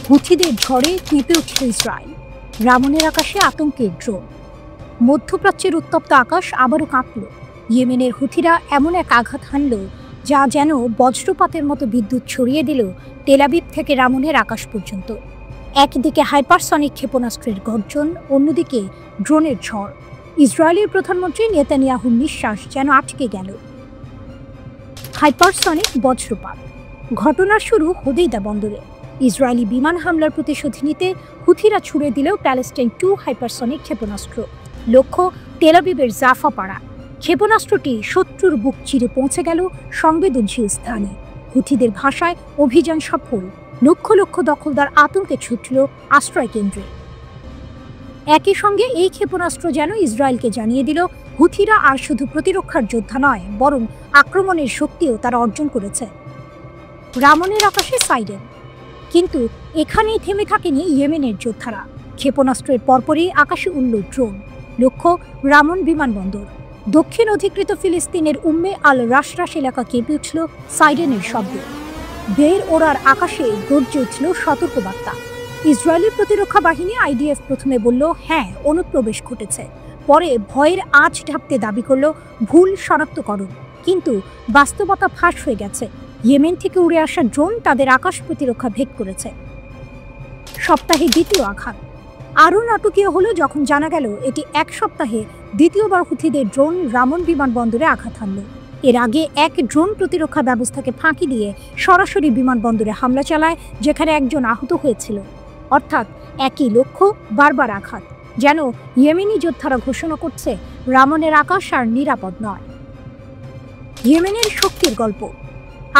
হুথিদের ঝড়ে কেঁপে উঠল ইসরায়েল। রামনের আকাশে আতঙ্কের ড্রোন। মধ্যপ্রাচ্যের উত্তপ্ত আকাশ আবারও কাঁপল। ইয়েমেনের হুথিরা এমন এক আঘাত হানল যা যেন বজ্রপাতের মতো বিদ্যুৎ ছড়িয়ে দিল তেল আবিব থেকে রামনের আকাশ পর্যন্ত। একদিকে হাইপারসনিক ক্ষেপণাস্ত্রের গর্জন, অন্যদিকে ড্রোনের ঝড়। ইসরায়েলের প্রধানমন্ত্রী নেতানিয়াহুর নিঃশ্বাস যেন আটকে গেল। হাইপারসনিক বজ্রপাত। ঘটনার শুরু হোদেইদা বন্দরে। ইসরায়েলি বিমান হামলার প্রতিশোধ নিতে হুথিরা ছুড়ে দিলেও প্যালেস্টাইন 2 হাইপারসনিক ক্ষেপণাস্ত্র। লক্ষ্য তেল আবিবের জাফা পাড়া। ক্ষেপণাস্ত্রটি শত্রুর বুক চিরে পৌঁছে গেল সংবেদনশীল স্থানে। হুথিদের ভাষায় অভিযান সফল। লক্ষ লক্ষ দখলদার আতঙ্কে ছুটল আশ্রয় কেন্দ্রে। একই সঙ্গে এই ক্ষেপণাস্ত্র যেন ইসরায়েলকে জানিয়ে দিল হুথিরা আর শুধু প্রতিরক্ষার যোদ্ধা নয়, বরং আক্রমণের শক্তিও তারা অর্জন করেছে। রামনের আকাশে সাইরেন। কিন্তু এখানেই থেমে থাকেনি ইয়েমেনের যোদ্ধারা। ক্ষেপণাস্ত্রের পরপরই আকাশে উড়ল ড্রোন। লক্ষ্য রামন বিমানবন্দর। দক্ষিণ অধিকৃত ফিলিস্তিনের উম্মে আল রাশরাশ এলাকা কেঁপে উঠল সাইরেনের শব্দে। বের ওড়ার আকাশে গর্জে উঠল সতর্কবার্তা। ইসরায়েলের প্রতিরক্ষা বাহিনী আইডিএফ প্রথমে বলল হ্যাঁ, অনুপ্রবেশ ঘটেছে। পরে ভয়ের আঁচ ঢাকতে দাবি করল ভুল শনাক্তকরণ। কিন্তু বাস্তবতা ফাঁস হয়ে গেছে। ইয়েমেন থেকে উড়ে আসা ড্রোন তাদের আকাশ প্রতিরক্ষা ভেদ করেছে। সপ্তাহে দ্বিতীয় আঘাত। আরও নাটকীয় হলো যখন জানা গেল এটি এক সপ্তাহে দ্বিতীয়বার হুথিদের ড্রোন রামন বিমানবন্দরে আঘাত হানল। এর আগে এক ড্রোন প্রতিরক্ষা ব্যবস্থাকে ফাঁকি দিয়ে সরাসরি বিমানবন্দরে হামলা চালায়, যেখানে একজন আহত হয়েছিল। অর্থাৎ একই লক্ষ্য, বারবার আঘাত। যেন ইয়েমেনি যোদ্ধারা ঘোষণা করছে রামনের আকাশ আর নিরাপদ নয়। ইয়েমেনের শক্তির গল্প।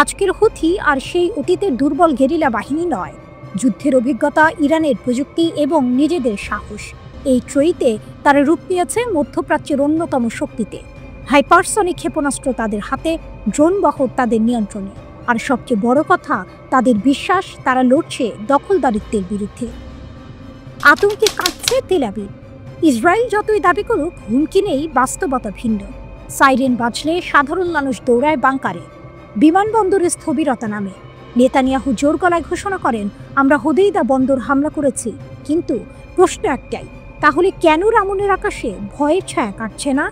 আজকের হুথি আর সেই অতীতের দুর্বল গেরিলা বাহিনী নয়। যুদ্ধের অভিজ্ঞতা, ইরানের প্রযুক্তি এবং নিজেদের সাহস, এই ত্রয়ীতে তারা রূপ নিয়েছে মধ্যপ্রাচ্যের অন্যতম শক্তিতে। হাইপারসনিক ক্ষেপণাস্ত্র তাদের হাতে, ড্রোন বহর তাদের নিয়ন্ত্রণে। আর সবচেয়ে বড় কথা, তাদের বিশ্বাস তারা লড়ছে দখলদারিত্বের বিরুদ্ধে। আতঙ্কে কাঁপছে তেল আবিব। ইসরায়েল যতই দাবি করুক, হুমকি নেই, বাস্তবতা ভিন্ন। সাইরেন বাজলে সাধারণ মানুষ দৌড়ায় বাংকারে। বিমানবন্দরে স্থবিরতা নামে। নেতানিয়াহু জোর গলায় ঘোষণা করেন আমরা হোদেইদা বন্দর হামলা করেছি। কিন্তু প্রশ্ন একটাই, তাহলে কেন রামনের আকাশে ভয়ের ছায়া কাটছে না?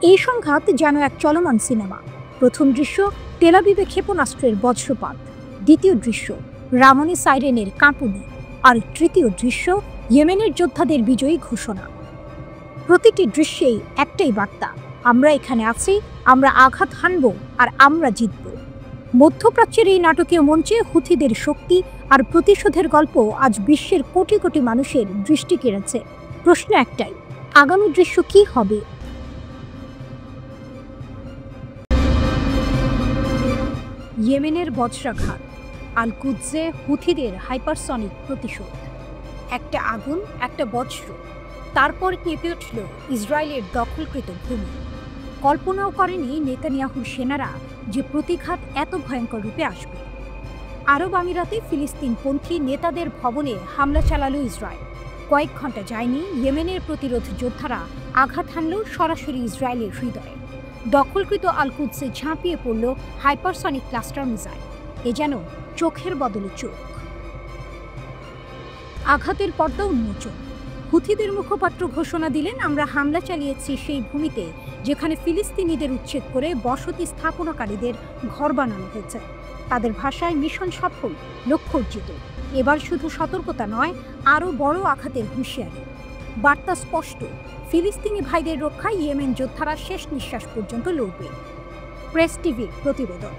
এই সংঘাত যেন এক চলমান সিনেমা। প্রথম দৃশ্য তেল আবিবে ক্ষেপণাস্ত্রের বজ্রপাত, দ্বিতীয় দৃশ্য রামনে সাইরেনের কাঁপুনি, আর তৃতীয় দৃশ্য ইয়েমেনের যোদ্ধাদের বিজয়ী ঘোষণা। প্রতিটি দৃশ্যেই একটাই বার্তা, আমরা এখানে আছি, আমরা আঘাত হানব, আর আমরা জিতব। মধ্যপ্রাচ্যের এই নাটকীয় মঞ্চে হুথিদের শক্তি আর প্রতিশোধের গল্প আজ বিশ্বের কোটি কোটি মানুষের দৃষ্টি কেড়েছে। প্রশ্ন একটাই, আগামী দৃশ্য কি হবে? ইয়েমেনের বজ্রাঘাত, আল কুদসে হুথিদের হাইপারসনিক প্রতিশোধ। একটা আগুন, একটা বজ্র, তারপর কেঁপে উঠল ইসরায়েলের দখলকৃত ভূমি। কল্পনাও করেনি নেতানিয়াহুর সেনারা যে প্রতিঘাত এত ভয়ঙ্কর রূপে আসবে। আরব আমিরাতে ফিলিস্তিনপন্থী নেতাদের ভবনে হামলা চালালো ইসরায়েল। কয়েক ঘন্টা যায়নি, ইয়েমেনের প্রতিরোধ যোদ্ধারা আঘাত হানল সরাসরি ইসরায়েলের হৃদয়ে। দখলকৃত আল কুদসে ঝাঁপিয়ে পড়ল হাইপারসনিক ক্লাস্টার মিসাইল। এ যেন চোখের বদলে চোখ। আঘাতের পর্দা উন্মোচন। হুথিদের মুখপাত্র ঘোষণা দিলেন আমরা হামলা চালিয়েছি সেই ভূমিতে যেখানে ফিলিস্তিনিদের উচ্ছেদ করে বসতি স্থাপনাকারীদের ঘর বানানো হয়েছে। তাদের ভাষায় মিশন সফল, লক্ষ্য অর্জিত। এবার শুধু সতর্কতা নয়, আরও বড় আঘাতের হুঁশিয়ারি। বার্তা স্পষ্ট, ফিলিস্তিনি ভাইদের রক্ষায় ইয়েমেন যোদ্ধারা শেষ নিঃশ্বাস পর্যন্ত লড়বে। প্রেস টিভির প্রতিবেদন।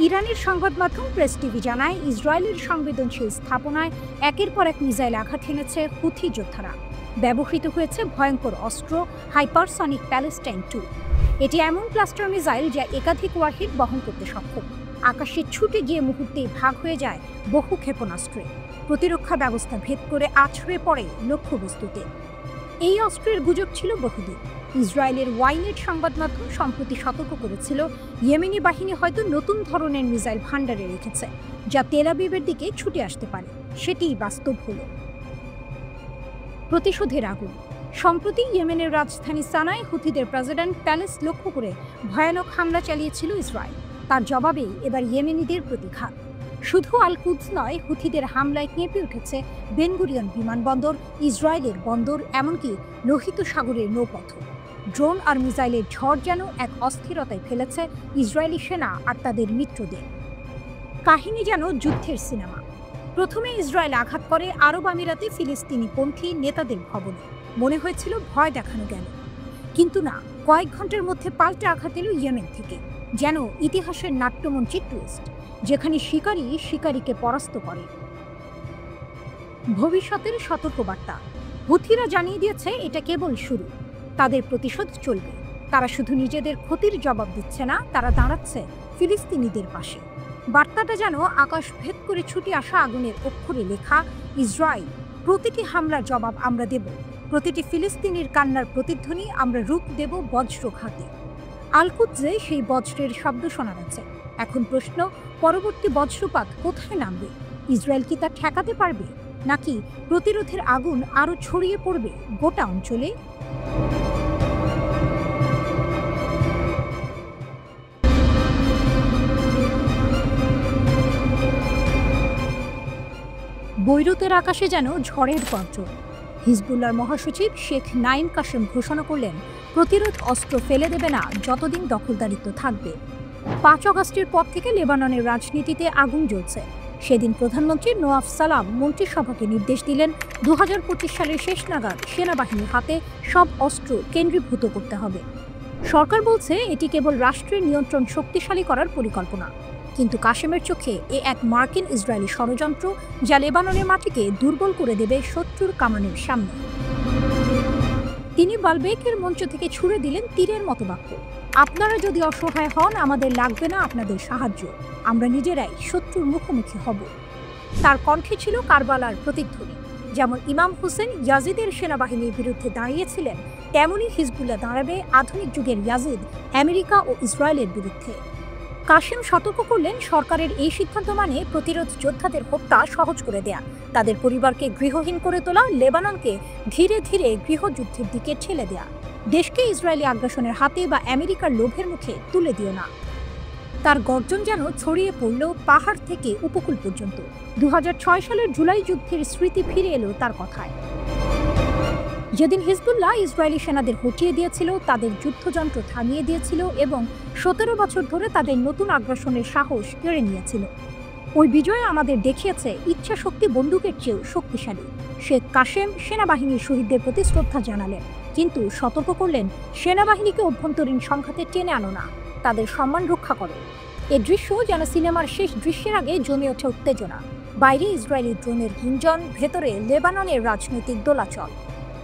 ইরানের সংবাদ মাধ্যম প্রেস টিভি জানায় ইসরায়েলের সংবেদনশীল স্থাপনায় একের পর এক মিসাইল আঘাত হেনেছে হুথি যোদ্ধারা। ব্যবহৃত হয়েছে ভয়ঙ্কর অস্ত্র হাইপারসনিক প্যালেস্টাইন 2। এটি এমন ক্লাস্টার মিসাইল যা একাধিক ওয়ারহেড বহন করতে সক্ষম। আকাশে ছুটে গিয়ে মুহূর্তেই ভাগ হয়ে যায় বহু ক্ষেপণাস্ত্রে। প্রতিরক্ষা ব্যবস্থা ভেদ করে আছড়ে পড়ে লক্ষ্যবস্তুতে। এই অস্ত্রের গুজব ছিল বহুদিন। ইসরায়েলের ওয়াইনেট সংবাদ মাধ্যম সম্প্রতি সতর্ক করেছিল ইয়েমেনি বাহিনী হয়তো নতুন ধরনের মিসাইল ভান্ডারে রেখেছে, যা তেল আবিবের দিকে ছুটে আসতে পারে। সেটিই বাস্তব হলো। প্রতিশোধের আগুন। সম্প্রতি ইয়েমেনের রাজধানী সানায় হুথিদের প্রেসিডেন্ট প্যালেস লক্ষ্য করে ভয়ানক হামলা চালিয়েছিল ইসরায়েল। তার জবাবেই এবার ইয়েমেনিদের প্রতিঘাত। শুধু আল কুদস নয়, হুথিদের হামলায় কেঁপে উঠেছে বেন গুরিয়ন বিমানবন্দর, ইসরায়েলের বন্দর, এমনকি লোহিত সাগরের নৌপথ। ড্রোন আর মিসাইলের ঝড় যেন এক অস্থিরতায় ফেলেছে ইসরায়েলি সেনা আর তাদের মিত্রদের। কাহিনী যেন যুদ্ধের সিনেমা। প্রথমে ইসরায়েল আঘাত করে আরব আমিরাতে ফিলিস্তিনিপন্থী নেতাদের ভবনে। মনে হয়েছিল ভয় দেখানো গেল, কিন্তু না, কয়েক ঘন্টার মধ্যে পাল্টা আঘাত এলো ইয়েমেন থেকে। যেন ইতিহাসের নাট্যমঞ্চে টুইস্ট, যেখানে শিকারী শিকারীকে পরাস্ত করে। ভবিষ্যতের সতর্কবার্তা। হুথিরা জানিয়ে দিয়েছে এটা কেবল শুরু, তাদের প্রতিশোধ চলবে। তারা শুধু নিজেদের ক্ষতির জবাব দিচ্ছে না, তারা দাঁড়াচ্ছে ফিলিস্তিনিদের পাশে। বার্তাটা যেন আকাশ ভেদ করে ছুটে আসা আগুনের অক্ষরে লেখা, ইসরায়েল, প্রতিটি হামলার জবাব আমরা দেব, প্রতিটি ফিলিস্তিনির কান্নার প্রতিধ্বনি আমরা রূপ দেব বজ্রঘাতে। আল কুদসে সেই বজ্রের শব্দ শোনা যাচ্ছে। এখন প্রশ্ন, পরবর্তী বজ্রপাত কোথায় নামবে? ইসরায়েল কি তা ঠেকাতে পারবে, নাকি প্রতিরোধের আগুন আরও ছড়িয়ে পড়বে গোটা অঞ্চলে? বৈরুতের আকাশে যেন ঝড়ের গর্জন। হিজবুল্লাহর মহাসচিব শেখ নাঈম কাশেম ঘোষণা করলেন, প্রতিরোধ অস্ত্র ফেলে দেবে না যতদিন দখলদারিত্ব থাকবে। 5 আগস্টের পর থেকে লেবাননের রাজনীতিতে আগুন জ্বলছে। সেদিন প্রধানমন্ত্রী নোয়াফ সালাম মন্ত্রিসভাকে নির্দেশ দিলেন, 2025 সালের শেষ নাগাদ সেনাবাহিনীর হাতে সব অস্ত্র কেন্দ্রীভূত করতে হবে। সরকার বলছে এটি কেবল রাষ্ট্রের নিয়ন্ত্রণ শক্তিশালী করার পরিকল্পনা, কিন্তু কাশেমের চোখে এ এক মার্কিন ইসরায়েলি ষড়যন্ত্র, যা লেবাননের মাটিকে দুর্বল করে দেবে শত্রুর কামানের সামনে। তিনি বালবেকের মঞ্চ থেকে ছুড়ে দিলেন তীরের মতো বাক্য, আপনারা যদি অসহায় হন, আমাদের লাগবে না আপনাদের সাহায্য, আমরা নিজেরাই শত্রুর মুখোমুখি হব। তার কণ্ঠে ছিল কারবালার প্রতিধ্বনি। যেমন ইমাম হুসেন ইয়াজিদের সেনাবাহিনীর বিরুদ্ধে দাঁড়িয়েছিলেন, তেমনই হিজবুল্লাহ দাঁড়াবে আধুনিক যুগের ইয়াজিদ, আমেরিকা ও ইসরায়েলের বিরুদ্ধে। কাশেম সতর্ক করলেন, সরকারের এই সিদ্ধান্ত মানে প্রতিরোধ যোদ্ধাদের হত্যা সহজ করে দেয়া, তাদের পরিবারকে গৃহহীন করে তোলা, লেবাননকে ধীরে ধীরে গৃহযুদ্ধের দিকে ঠেলে দেয়া। দেশকে ইসরায়েলি আগ্রাসনের হাতে বা আমেরিকার লোভের মুখে তুলে দিও না। তার গর্জন যেন ছড়িয়ে পড়ল পাহাড় থেকে উপকূল পর্যন্ত। 2006 সালের জুলাই যুদ্ধের স্মৃতি ফিরে এলো তার কথায়। যেদিন হিজবুল্লাহ ইসরায়েলি সেনাদের হটিয়ে দিয়েছিল, তাদের যুদ্ধযন্ত্র থামিয়ে দিয়েছিল এবং 17 বছর ধরে তাদের নতুন আগ্রাসনের সাহস কেড়ে নিয়েছিল। ওই বিজয় আমাদের দেখিয়েছে ইচ্ছা শক্তি বন্দুকের চেয়েও শক্তিশালী। শেখ কাশেম সেনাবাহিনীর শহীদদের প্রতি শ্রদ্ধা জানালেন, কিন্তু সতর্ক করলেন, সেনাবাহিনীকে অভ্যন্তরীণ সংঘাতে টেনে আনো না, তাদের সম্মান রক্ষা করো। এ দৃশ্য যেন সিনেমার শেষ দৃশ্যের আগে জমে ওঠে উত্তেজনা। বাইরে ইসরায়েলি ড্রোনের গুঞ্জন, ভেতরে লেবাননের রাজনৈতিক দোলাচল।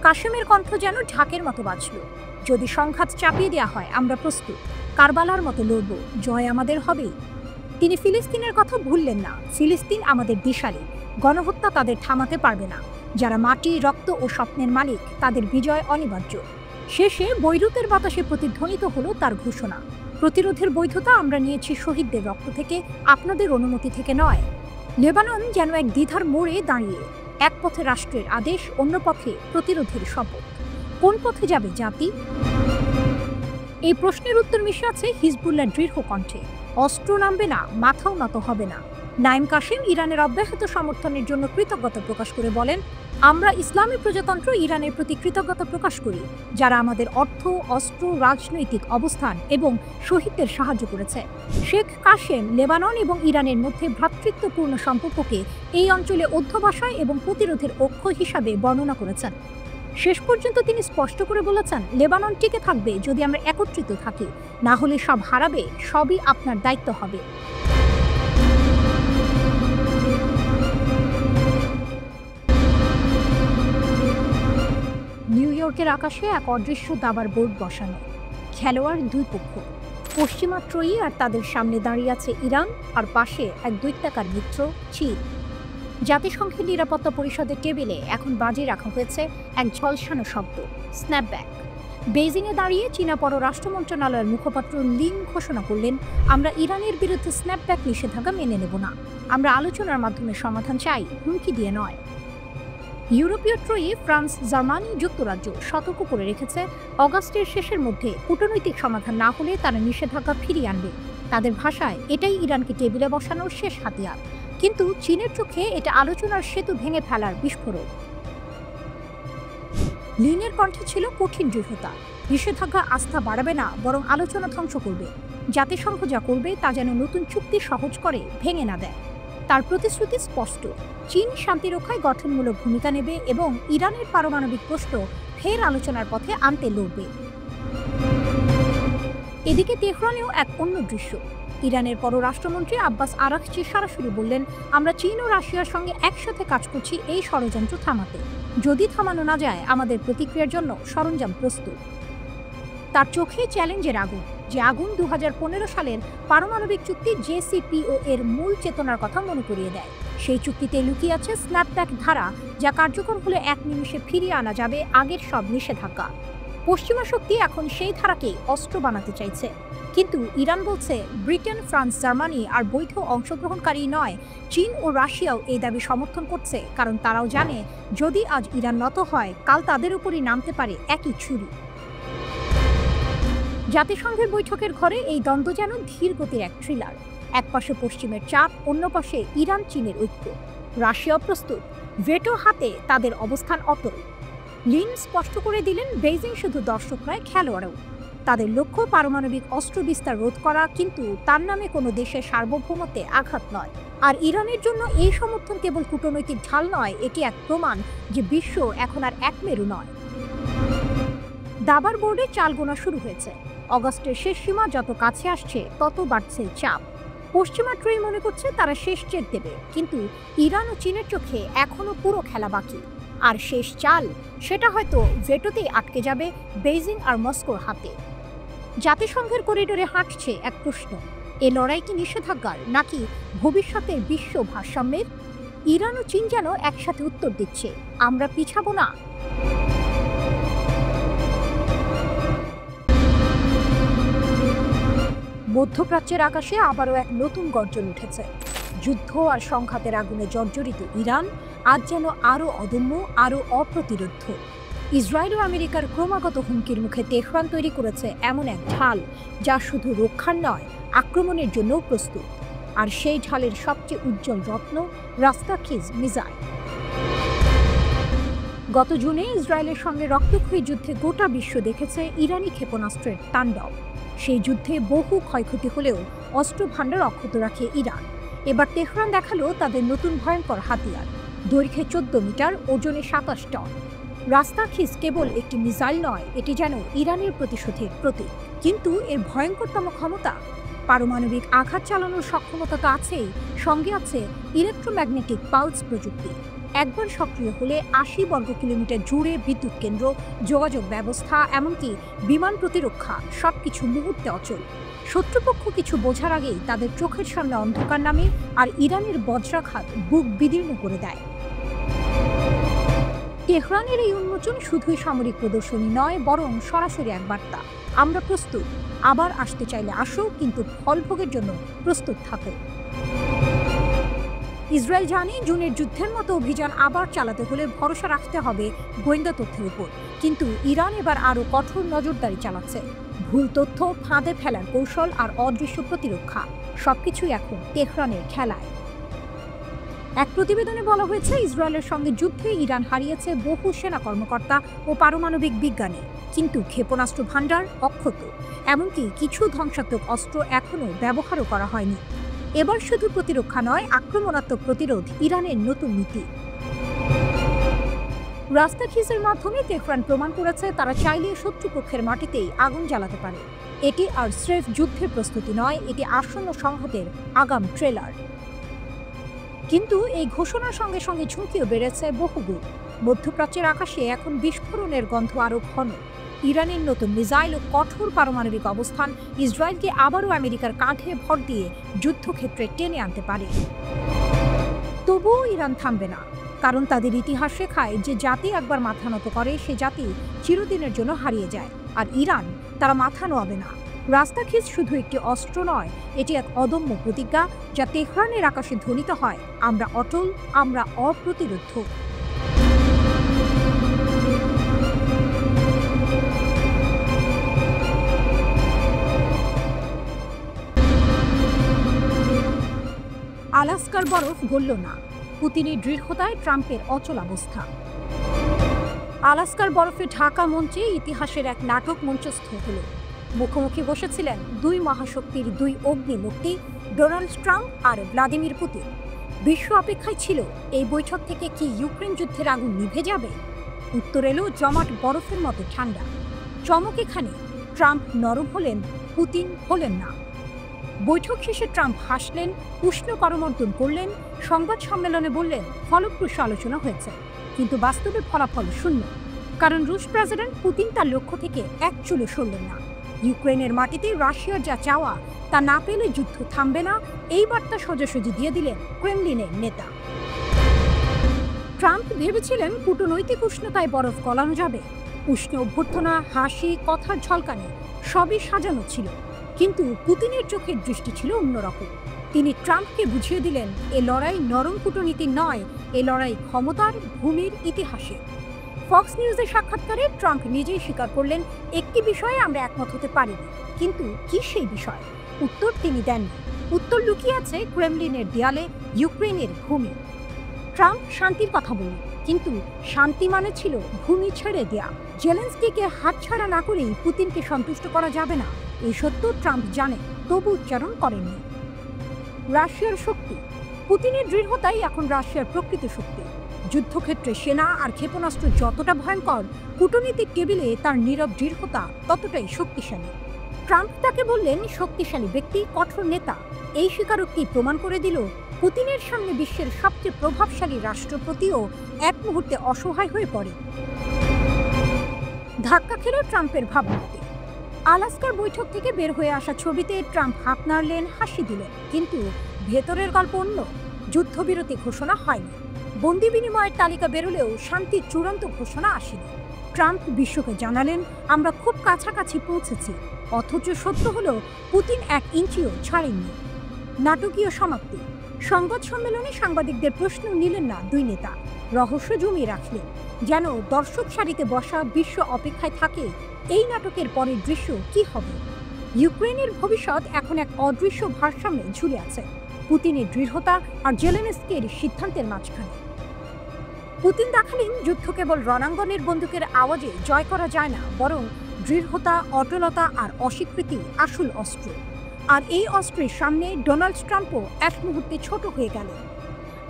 কাশেমের কণ্ঠ যেন ঢাকের মতো বাজল, যদি সংঘাত চাপিয়ে দেওয়া হয়, আমরা প্রস্তুত, কারবালার মতো লড়ব, জয় আমাদের হবেই। তিনি ফিলিস্তিনের কথা ভুললেন না, ফিলিস্তিন আমাদের দিশারি, গণহত্যা তাদের থামাতে পারবে না। যারা মাটি, রক্ত ও স্বপ্নের মালিক, তাদের বিজয় অনিবার্য। শেষে বৈরুতের বাতাসে প্রতিধ্বনিত হলো তার ঘোষণা, প্রতিরোধের বৈধতা আমরা নিয়েছি শহীদদের রক্ত থেকে, আপনাদের অনুমতি থেকে নয়। লেবানন যেন এক দ্বিধার মোড়ে দাঁড়িয়ে, এক পথে রাষ্ট্রের আদেশ, অন্য পথে প্রতিরোধের শপথ। কোন পথে যাবে জাতি? এই প্রশ্নের উত্তর মিশে আছে হিজবুল্লাহর দৃঢ় কণ্ঠে, অস্ত্র নামবে না, মাথাও নত হবে না। নাঈম কাশেম ইরানের অব্যাহত সমর্থনের জন্য কৃতজ্ঞতা প্রকাশ করে বলেন, আমরা ইসলামী প্রজাতন্ত্র ইরানের প্রতি কৃতজ্ঞতা প্রকাশ করি, যারা আমাদের অর্থ, অস্ত্র, রাজনৈতিক অবস্থান এবং শহীদদের সাহায্য করেছে। শেখ কাশেম লেবানন এবং ইরানের মধ্যে ভ্রাতৃত্বপূর্ণ সম্পর্ককে এই অঞ্চলে অধ্যবসায় এবং প্রতিরোধের অক্ষ হিসাবে বর্ণনা করেছেন। শেষ পর্যন্ত তিনি স্পষ্ট করে বলেছেন, লেবানন টিকে থাকবে যদি আমরা একত্রিত থাকি, না হলে সব হারাবে, সবই আপনার দায়িত্ব হবে। নিউ ইয়র্কের আকাশে এক অদৃশ্য দাবার বোর্ড বসানো, খেলোয়াড় দুই পক্ষ, পশ্চিমা ত্রয়ী আর তাদের সামনে দাঁড়িয়ে আছে ইরান, আর পাশে এক দৈত্যাকার মিত্র চীন। জাতিসংঘের নিরাপত্তা পরিষদের টেবিলে এখন বাজি রাখা হয়েছে এক ঝলসানো শব্দ, স্ন্যাপব্যাক। বেইজিংয়ে দাঁড়িয়ে চীনা পররাষ্ট্র মন্ত্রণালয়ের মুখপাত্র লিং ঘোষণা করলেন, আমরা ইরানের বিরুদ্ধে স্ন্যাপব্যাক নিষেধাজ্ঞা মেনে নেব না, আমরা আলোচনার মাধ্যমে সমাধান চাই, হুমকি দিয়ে নয়। ইউরোপীয় ত্রয়ী ফ্রান্স, জার্মানি, যুক্তরাজ্য সতর্ক করে রেখেছে, অগাস্টের শেষের মধ্যে কূটনৈতিক সমাধান না হলে তারা নিষেধাজ্ঞা ফিরিয়ে আনবে। তাদের ভাষায় এটাই ইরানকে টেবিলে বসানোর শেষ হাতিয়ার। কিন্তু চীনের চোখে এটা আলোচনার সেতু ভেঙে ফেলার বিস্ফোরক। লিনের কণ্ঠে ছিল কঠিন দৃঢ়তা। নিষেধাজ্ঞা আস্থা বাড়াবে না, বরং আলোচনা ধ্বংস করবে। জাতিসংঘ যা করবে তা যেন নতুন চুক্তি সহজ করে, ভেঙে না দেয়। তার প্রতিশ্রুতি স্পষ্ট, চীন শান্তি রক্ষায় গঠনমূলক ভূমিকা নেবে এবং ইরানের পারমাণবিক প্রশ্ন ফের আলোচনার পথে আনতে লড়বে। এদিকে তেহরানেও এক অন্য দৃশ্য। ইরানের পররাষ্ট্রমন্ত্রী আব্বাস আরাকচি সরাসরি বললেন, আমরা চীন ও রাশিয়ার সঙ্গে একসাথে কাজ করছি এই ষড়যন্ত্র থামাতে। যদি থামানো না যায়, আমাদের প্রতিক্রিয়ার জন্য সরঞ্জাম প্রস্তুত। তার চোখে চ্যালেঞ্জের আগুন, যে আগুন 2015 সালের পারমাণবিক চুক্তি JCPOA এর মূল চেতনার কথা মনে করিয়ে দেয়। সেই চুক্তিতে লুকিয়ে আছে স্ন্যাপব্যাক ধারা, যা কার্যকর হলে 1 নিমিষে ফিরিয়ে আনা যাবে আগের সব নিষেধাজ্ঞা। পশ্চিমা শক্তি এখন সেই ধারাকে অস্ত্র বানাতে চাইছে, কিন্তু ইরান বলছে ব্রিটেন, ফ্রান্স, জার্মানি আর বৈধ অংশগ্রহণকারী নয়, চীন ও রাশিয়াও এই দাবি সমর্থন করছে, কারণ তারাও জানে যদি আজ ইরান নত হয়, কাল তাদের উপরই নামতে পারে একই ছুরি। জাতিসংঘের বৈঠকের ঘরে এই দ্বন্দ্ব যেন ধীর গতির এক থ্রিলার। এক পাশে পশ্চিমের চাপ, অন্য পাশে ইরান চীনের ঐক্য। রাশিয়া প্রস্তুত, ভেটো হাতে তাদের অবস্থান অটল। লিন স্পষ্ট করে দিলেন, বেইজিং শুধু দর্শক নয়, খেলোয়াড়ও। তাদের লক্ষ্য পারমাণবিক অস্ত্র বিস্তার রোধ করা, কিন্তু তার নামে কোনো দেশের সার্বভৌমত্বে আঘাত নয়। আর ইরানের জন্য এই সমর্থন কেবল কূটনৈতিক ঢাল নয়, এটি এক প্রমাণ যে বিশ্ব এখন আর একমেরু নয়। দাবার বোর্ডে চাল গোনা শুরু হয়েছে। অগস্টের শেষ সীমা যত কাছে আসছে, তত বাড়ছে চাপ। পশ্চিমা ট্রেই মনে করছে তারা শেষ চেক দেবে, কিন্তু ইরান ও চীনের চোখে এখনো পুরো খেলা বাকি। আর শেষ চাল, সেটা হয়তো ভেটোতেই আটকে যাবে, বেইজিং আর মস্কোর হাতে। জাতিসংঘের করিডোরে হাঁটছে এক প্রশ্ন, এ লড়াই কি নিষেধাজ্ঞার, নাকি ভবিষ্যতের বিশ্ব ভারসাম্যের? ইরান ও চীন যেন একসাথে উত্তর দিচ্ছে, আমরা পিছাবো না। মধ্যপ্রাচ্যের আকাশে আবারও এক নতুন গর্জন উঠেছে। যুদ্ধ আর সংঘাতের আগুনে জর্জরিত ইরান আজ যেন আরও অদম্য, আরও অপ্রতিরোধ্য। ইসরায়েল ও আমেরিকার ক্রমাগত হুমকির মুখে তেহরান তৈরি করেছে এমন এক ঢাল, যা শুধু রক্ষার নয়, আক্রমণের জন্যও প্রস্তুত। আর সেই ঢালের সবচেয়ে উজ্জ্বল রত্ন রাস্তাখিজ মিসাইল। গত জুনে ইসরায়েলের সঙ্গে রক্তক্ষয়ী যুদ্ধে গোটা বিশ্ব দেখেছে ইরানি ক্ষেপণাস্ত্রের তাণ্ডব। সেই যুদ্ধে বহু ক্ষয়ক্ষতি হলেও অস্ত্র ভাণ্ডার অক্ষত রাখে ইরান। এবার তেহরান দেখালো তাদের নতুন ভয়ঙ্কর হাতিয়ার, দৈর্ঘ্যে 14 মিটার, ওজনে 27 টন। রাস্তাখিজ কেবল একটি মিসাইল নয়, এটি যেন ইরানের প্রতিশোধের প্রতীক। কিন্তু এর ভয়ঙ্করতম ক্ষমতা, পারমাণবিক আঘাত চালানোর সক্ষমতা তো আছেই, সঙ্গে আছে ইলেকট্রোম্যাগনেটিক পালস প্রযুক্তি। একবার সক্রিয় হলে 80 বর্গ কিলোমিটার জুড়ে বিদ্যুৎ কেন্দ্র, যোগাযোগ ব্যবস্থা, এমনকি বিমান প্রতিরক্ষা সবকিছু মুহূর্তে অচল। শত্রুপক্ষ কিছু বোঝার আগেই তাদের চোখের সামনে অন্ধকার নামে, আর ইরানের বজ্রাঘাত বুক বিদীর্ণ করে দেয়। তেহরানের এই উন্মোচন শুধুই সামরিক প্রদর্শনী নয়, বরং সরাসরি এক বার্তা, আমরা প্রস্তুত, আবার আসতে চাইলে আসো, কিন্তু ফলভোগের জন্য প্রস্তুত থাকো। ইসরায়েল জানে জুনের যুদ্ধের মতো অভিযান আবার চালাতে হলে ভরসা রাখতে হবে গোয়েন্দা তথ্যের উপর, কিন্তু ইরান এবার আরও কঠোর নজরদারি চালাচ্ছে। ভুল তথ্য, ফাঁদে ফেলার কৌশল আর অদৃশ্য প্রতিরক্ষা, সবকিছুই এখন তেহরানের খেলায়। এক প্রতিবেদনে বলা হয়েছে, ইসরায়েলের সঙ্গে যুদ্ধে ইরান হারিয়েছে বহু সেনা কর্মকর্তা ও পারমাণবিক বিজ্ঞানী, কিন্তু ক্ষেপণাস্ত্র ভাণ্ডার অক্ষত, এমনকি কিছু ধ্বংসাত্মক অস্ত্র এখনও ব্যবহারও করা হয়নি। এবার শুধু প্রতিরক্ষা নয়, আক্রমণাত্মক প্রতিরোধ ইরানের নতুন নীতি। রাস্তাখিজের মাধ্যমে তেহরান প্রমাণ করেছে তারা চাইলে শত্রুপক্ষের মাটিতেই আগুন জ্বালাতে পারে। এটি আর স্রেফ যুদ্ধের প্রস্তুতি নয়, এটি আসন্ন সংঘাতের আগাম ট্রেলার। কিন্তু এই ঘোষণার সঙ্গে সঙ্গে ঝুঁকিও বেড়েছে বহুগুণ। মধ্যপ্রাচ্যের আকাশে এখন বিস্ফোরণের গন্ধ আরও ঘন। ইরানের নতুন মিসাইল ও কঠোর পারমাণবিক অবস্থান ইসরায়েলকে আবারও আমেরিকার কাঁধে ভর দিয়ে যুদ্ধক্ষেত্রে টেনে আনতে পারে। তবুও ইরান থামবে না, কারণ তাদের ইতিহাস শেখায় যে জাতি একবার মাথা নত করে, সে জাতি চিরদিনের জন্য হারিয়ে যায়। আর ইরান, তারা মাথা নোয়াবে না। রাস্তাখিজ শুধু একটি অস্ত্র নয়, এটি এক অদম্য প্রতিজ্ঞা, যা তেহরানের আকাশে ধ্বনিত হয়, আমরা অটল, আমরা অপ্রতিরোধ্য। আলাস্কার বরফ গলল না, পুতিনের দৃঢ়তায় ট্রাম্পের অচলাবস্থা। আলাস্কার বরফে ঢাকা মঞ্চে ইতিহাসের এক নাটক মঞ্চস্থ হলো। মুখোমুখি বসেছিলেন দুই মহাশক্তির দুই অগ্নিমূর্তি, ডোনাল্ড ট্রাম্প আর ভ্লাদিমির পুতিন। বিশ্ব অপেক্ষায় ছিল এই বৈঠক থেকে কি ইউক্রেন যুদ্ধের আগুন নিভে যাবে। উত্তর এলো জমাট বরফের মতো ঠান্ডা। চমক এখানে, ট্রাম্প নরম হলেন, পুতিন হলেন না। বৈঠক শেষে ট্রাম্প হাসলেন, উষ্ণ করমর্দন করলেন, সংবাদ সম্মেলনে বললেন ফলপ্রসূ আলোচনা হয়েছে, কিন্তু বাস্তবে ফলাফল শূন্য। কারণ রুশ প্রেসিডেন্ট পুতিন তার লক্ষ্য থেকে এক চুলো সরলেন না। ইউক্রেনের মাটিতে রাশিয়ার যা চাওয়া তা না পেলে যুদ্ধ থামবে না, এই বার্তা সোজাসুজি দিয়ে দিলেন ক্রেমলিনের নেতা। ট্রাম্প ভেবেছিলেন কূটনৈতিক উষ্ণতায় বরফ গলানো যাবে। উষ্ণ অভ্যর্থনা, হাসি, কথার ঝলকানি সবই সাজানো ছিল, কিন্তু পুতিনের চোখের দৃষ্টি ছিল অন্যরকম। তিনি ট্রাম্পকে বুঝিয়ে দিলেন এ লড়াই নরম কূটনীতি নয়, এ লড়াই ক্ষমতার, ভূমির, ইতিহাসে। ফক্স নিউজের সাক্ষাৎকারে ট্রাম্প নিজেই স্বীকার করলেন একটি বিষয়ে আমরা একমত হতে পারিনি, কিন্তু কি সেই বিষয়? উত্তর তিনি দেননি। উত্তর লুকিয়ে আছে ক্রেমলিনের দেয়ালে, ইউক্রেনের ভূমি। ট্রাম্প শান্তির কথা বললেন, কিন্তু শান্তি মানে ছিল ভূমি ছেড়ে দেয়া। জেলেনস্কিকে হাতছাড়া না করেই পুতিনকে সন্তুষ্ট করা যাবে না, এই সত্য ট্রাম্প জানেন, তবু উচ্চারণ করেননি। রাশিয়ার শক্তি, পুতিনের দৃঢ়তাই এখন রাশিয়ার প্রকৃত শক্তি। যুদ্ধক্ষেত্রে সেনা আর ক্ষেপণাস্ত্র যতটা ভয়ঙ্কর, কূটনীতিক টেবিলে তার নীরব দৃঢ়তা ততটাই শক্তিশালী। ট্রাম্প তাকে বললেন শক্তিশালী ব্যক্তি, কঠোর নেতা। এই স্বীকারোক্তি প্রমাণ করে দিল পুতিনের সামনে বিশ্বের সবচেয়ে প্রভাবশালী রাষ্ট্রপতিও এক মুহূর্তে অসহায় হয়ে পড়ে। ধাক্কা খেল ট্রাম্পের ভাবমূর্তি। আলাস্কার বৈঠক থেকে বের হয়ে আসা ছবিতে ট্রাম্প হাত নাড়লেন, হাসি দিলেন, কিন্তু ভেতরের গল্প অন্য। যুদ্ধবিরতি ঘোষণা হয়নি, বন্দি বিনিময়ের তালিকা বেরোলেও শান্তির চূড়ান্ত ঘোষণা আসেনি। ট্রাম্প বিশ্বকে জানালেন আমরা খুব কাছাকাছি পৌঁছেছি, অথচ সত্য হলো পুতিন 1 ইঞ্চিও ছাড়েননি। নাটকীয় সমাপ্তি। সংবাদ সম্মেলনে সাংবাদিকদের প্রশ্ন নিলেন না দুই নেতা, রহস্য জমিয়ে রাখলেন, যেন দর্শক সারিতে বসা বিশ্ব অপেক্ষায় থাকে এই নাটকের পরের দৃশ্য কি হবে। ইউক্রেনের ভবিষ্যৎ এখন এক অদৃশ্য ভারসাম্যে ঝুলে আছে, পুতিনের দৃঢ়তা আর জেলেনস্কির সিদ্ধান্তের মাঝখানে। পুতিন দেখালেন যুদ্ধ কেবল রণাঙ্গনের বন্দুকের আওয়াজে জয় করা যায় না, বরং দৃঢ়তা, অটলতা আর অস্বীকৃতি আসল অস্ত্র। আর এই অস্ত্রের সামনে ডোনাল্ড ট্রাম্পও এক মুহূর্তে ছোট হয়ে গেলেন।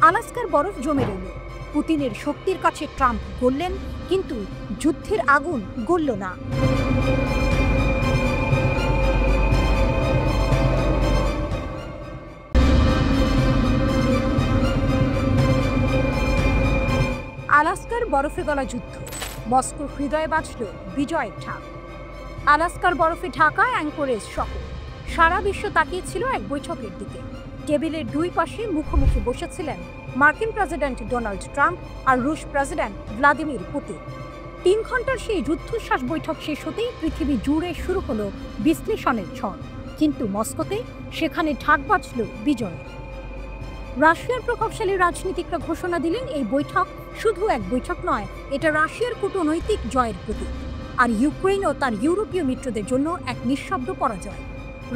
আলাস্কার বরফ জমে রইল, পুতিনের শক্তির কাছে ট্রাম্প গললেন, কিন্তু যুদ্ধের আগুন গলল না। আলাস্কার বরফে গলা যুদ্ধ, মস্কোর হৃদয়ে বাজল বিজয়ের ঢাক। আলাস্কার বরফে ঢাকা অ্যাঙ্করেজ শহর। সারা বিশ্ব তাকিয়েছিল এক বৈঠকের দিকে। টেবিলের দুই পাশে মুখোমুখি বসেছিলেন মার্কিন প্রেসিডেন্ট ডোনাল্ড ট্রাম্প আর রুশ প্রেসিডেন্ট ভ্লাদিমির পুতিন। 3 ঘন্টার সেই রুদ্ধশ্বাস বৈঠক শেষ হতেই পৃথিবী জুড়ে শুরু হলো বিশ্লেষণের ঝড়, কিন্তু মস্কোতে সেখানে ঢাক বাজল বিজয়। রাশিয়ার প্রভাবশালী রাজনীতিকরা ঘোষণা দিলেন এই বৈঠক শুধু এক বৈঠক নয়, এটা রাশিয়ার কূটনৈতিক জয়ের প্রতীক, আর ইউক্রেন ও তার ইউরোপীয় মিত্রদের জন্য এক নিঃশব্দ পরাজয়।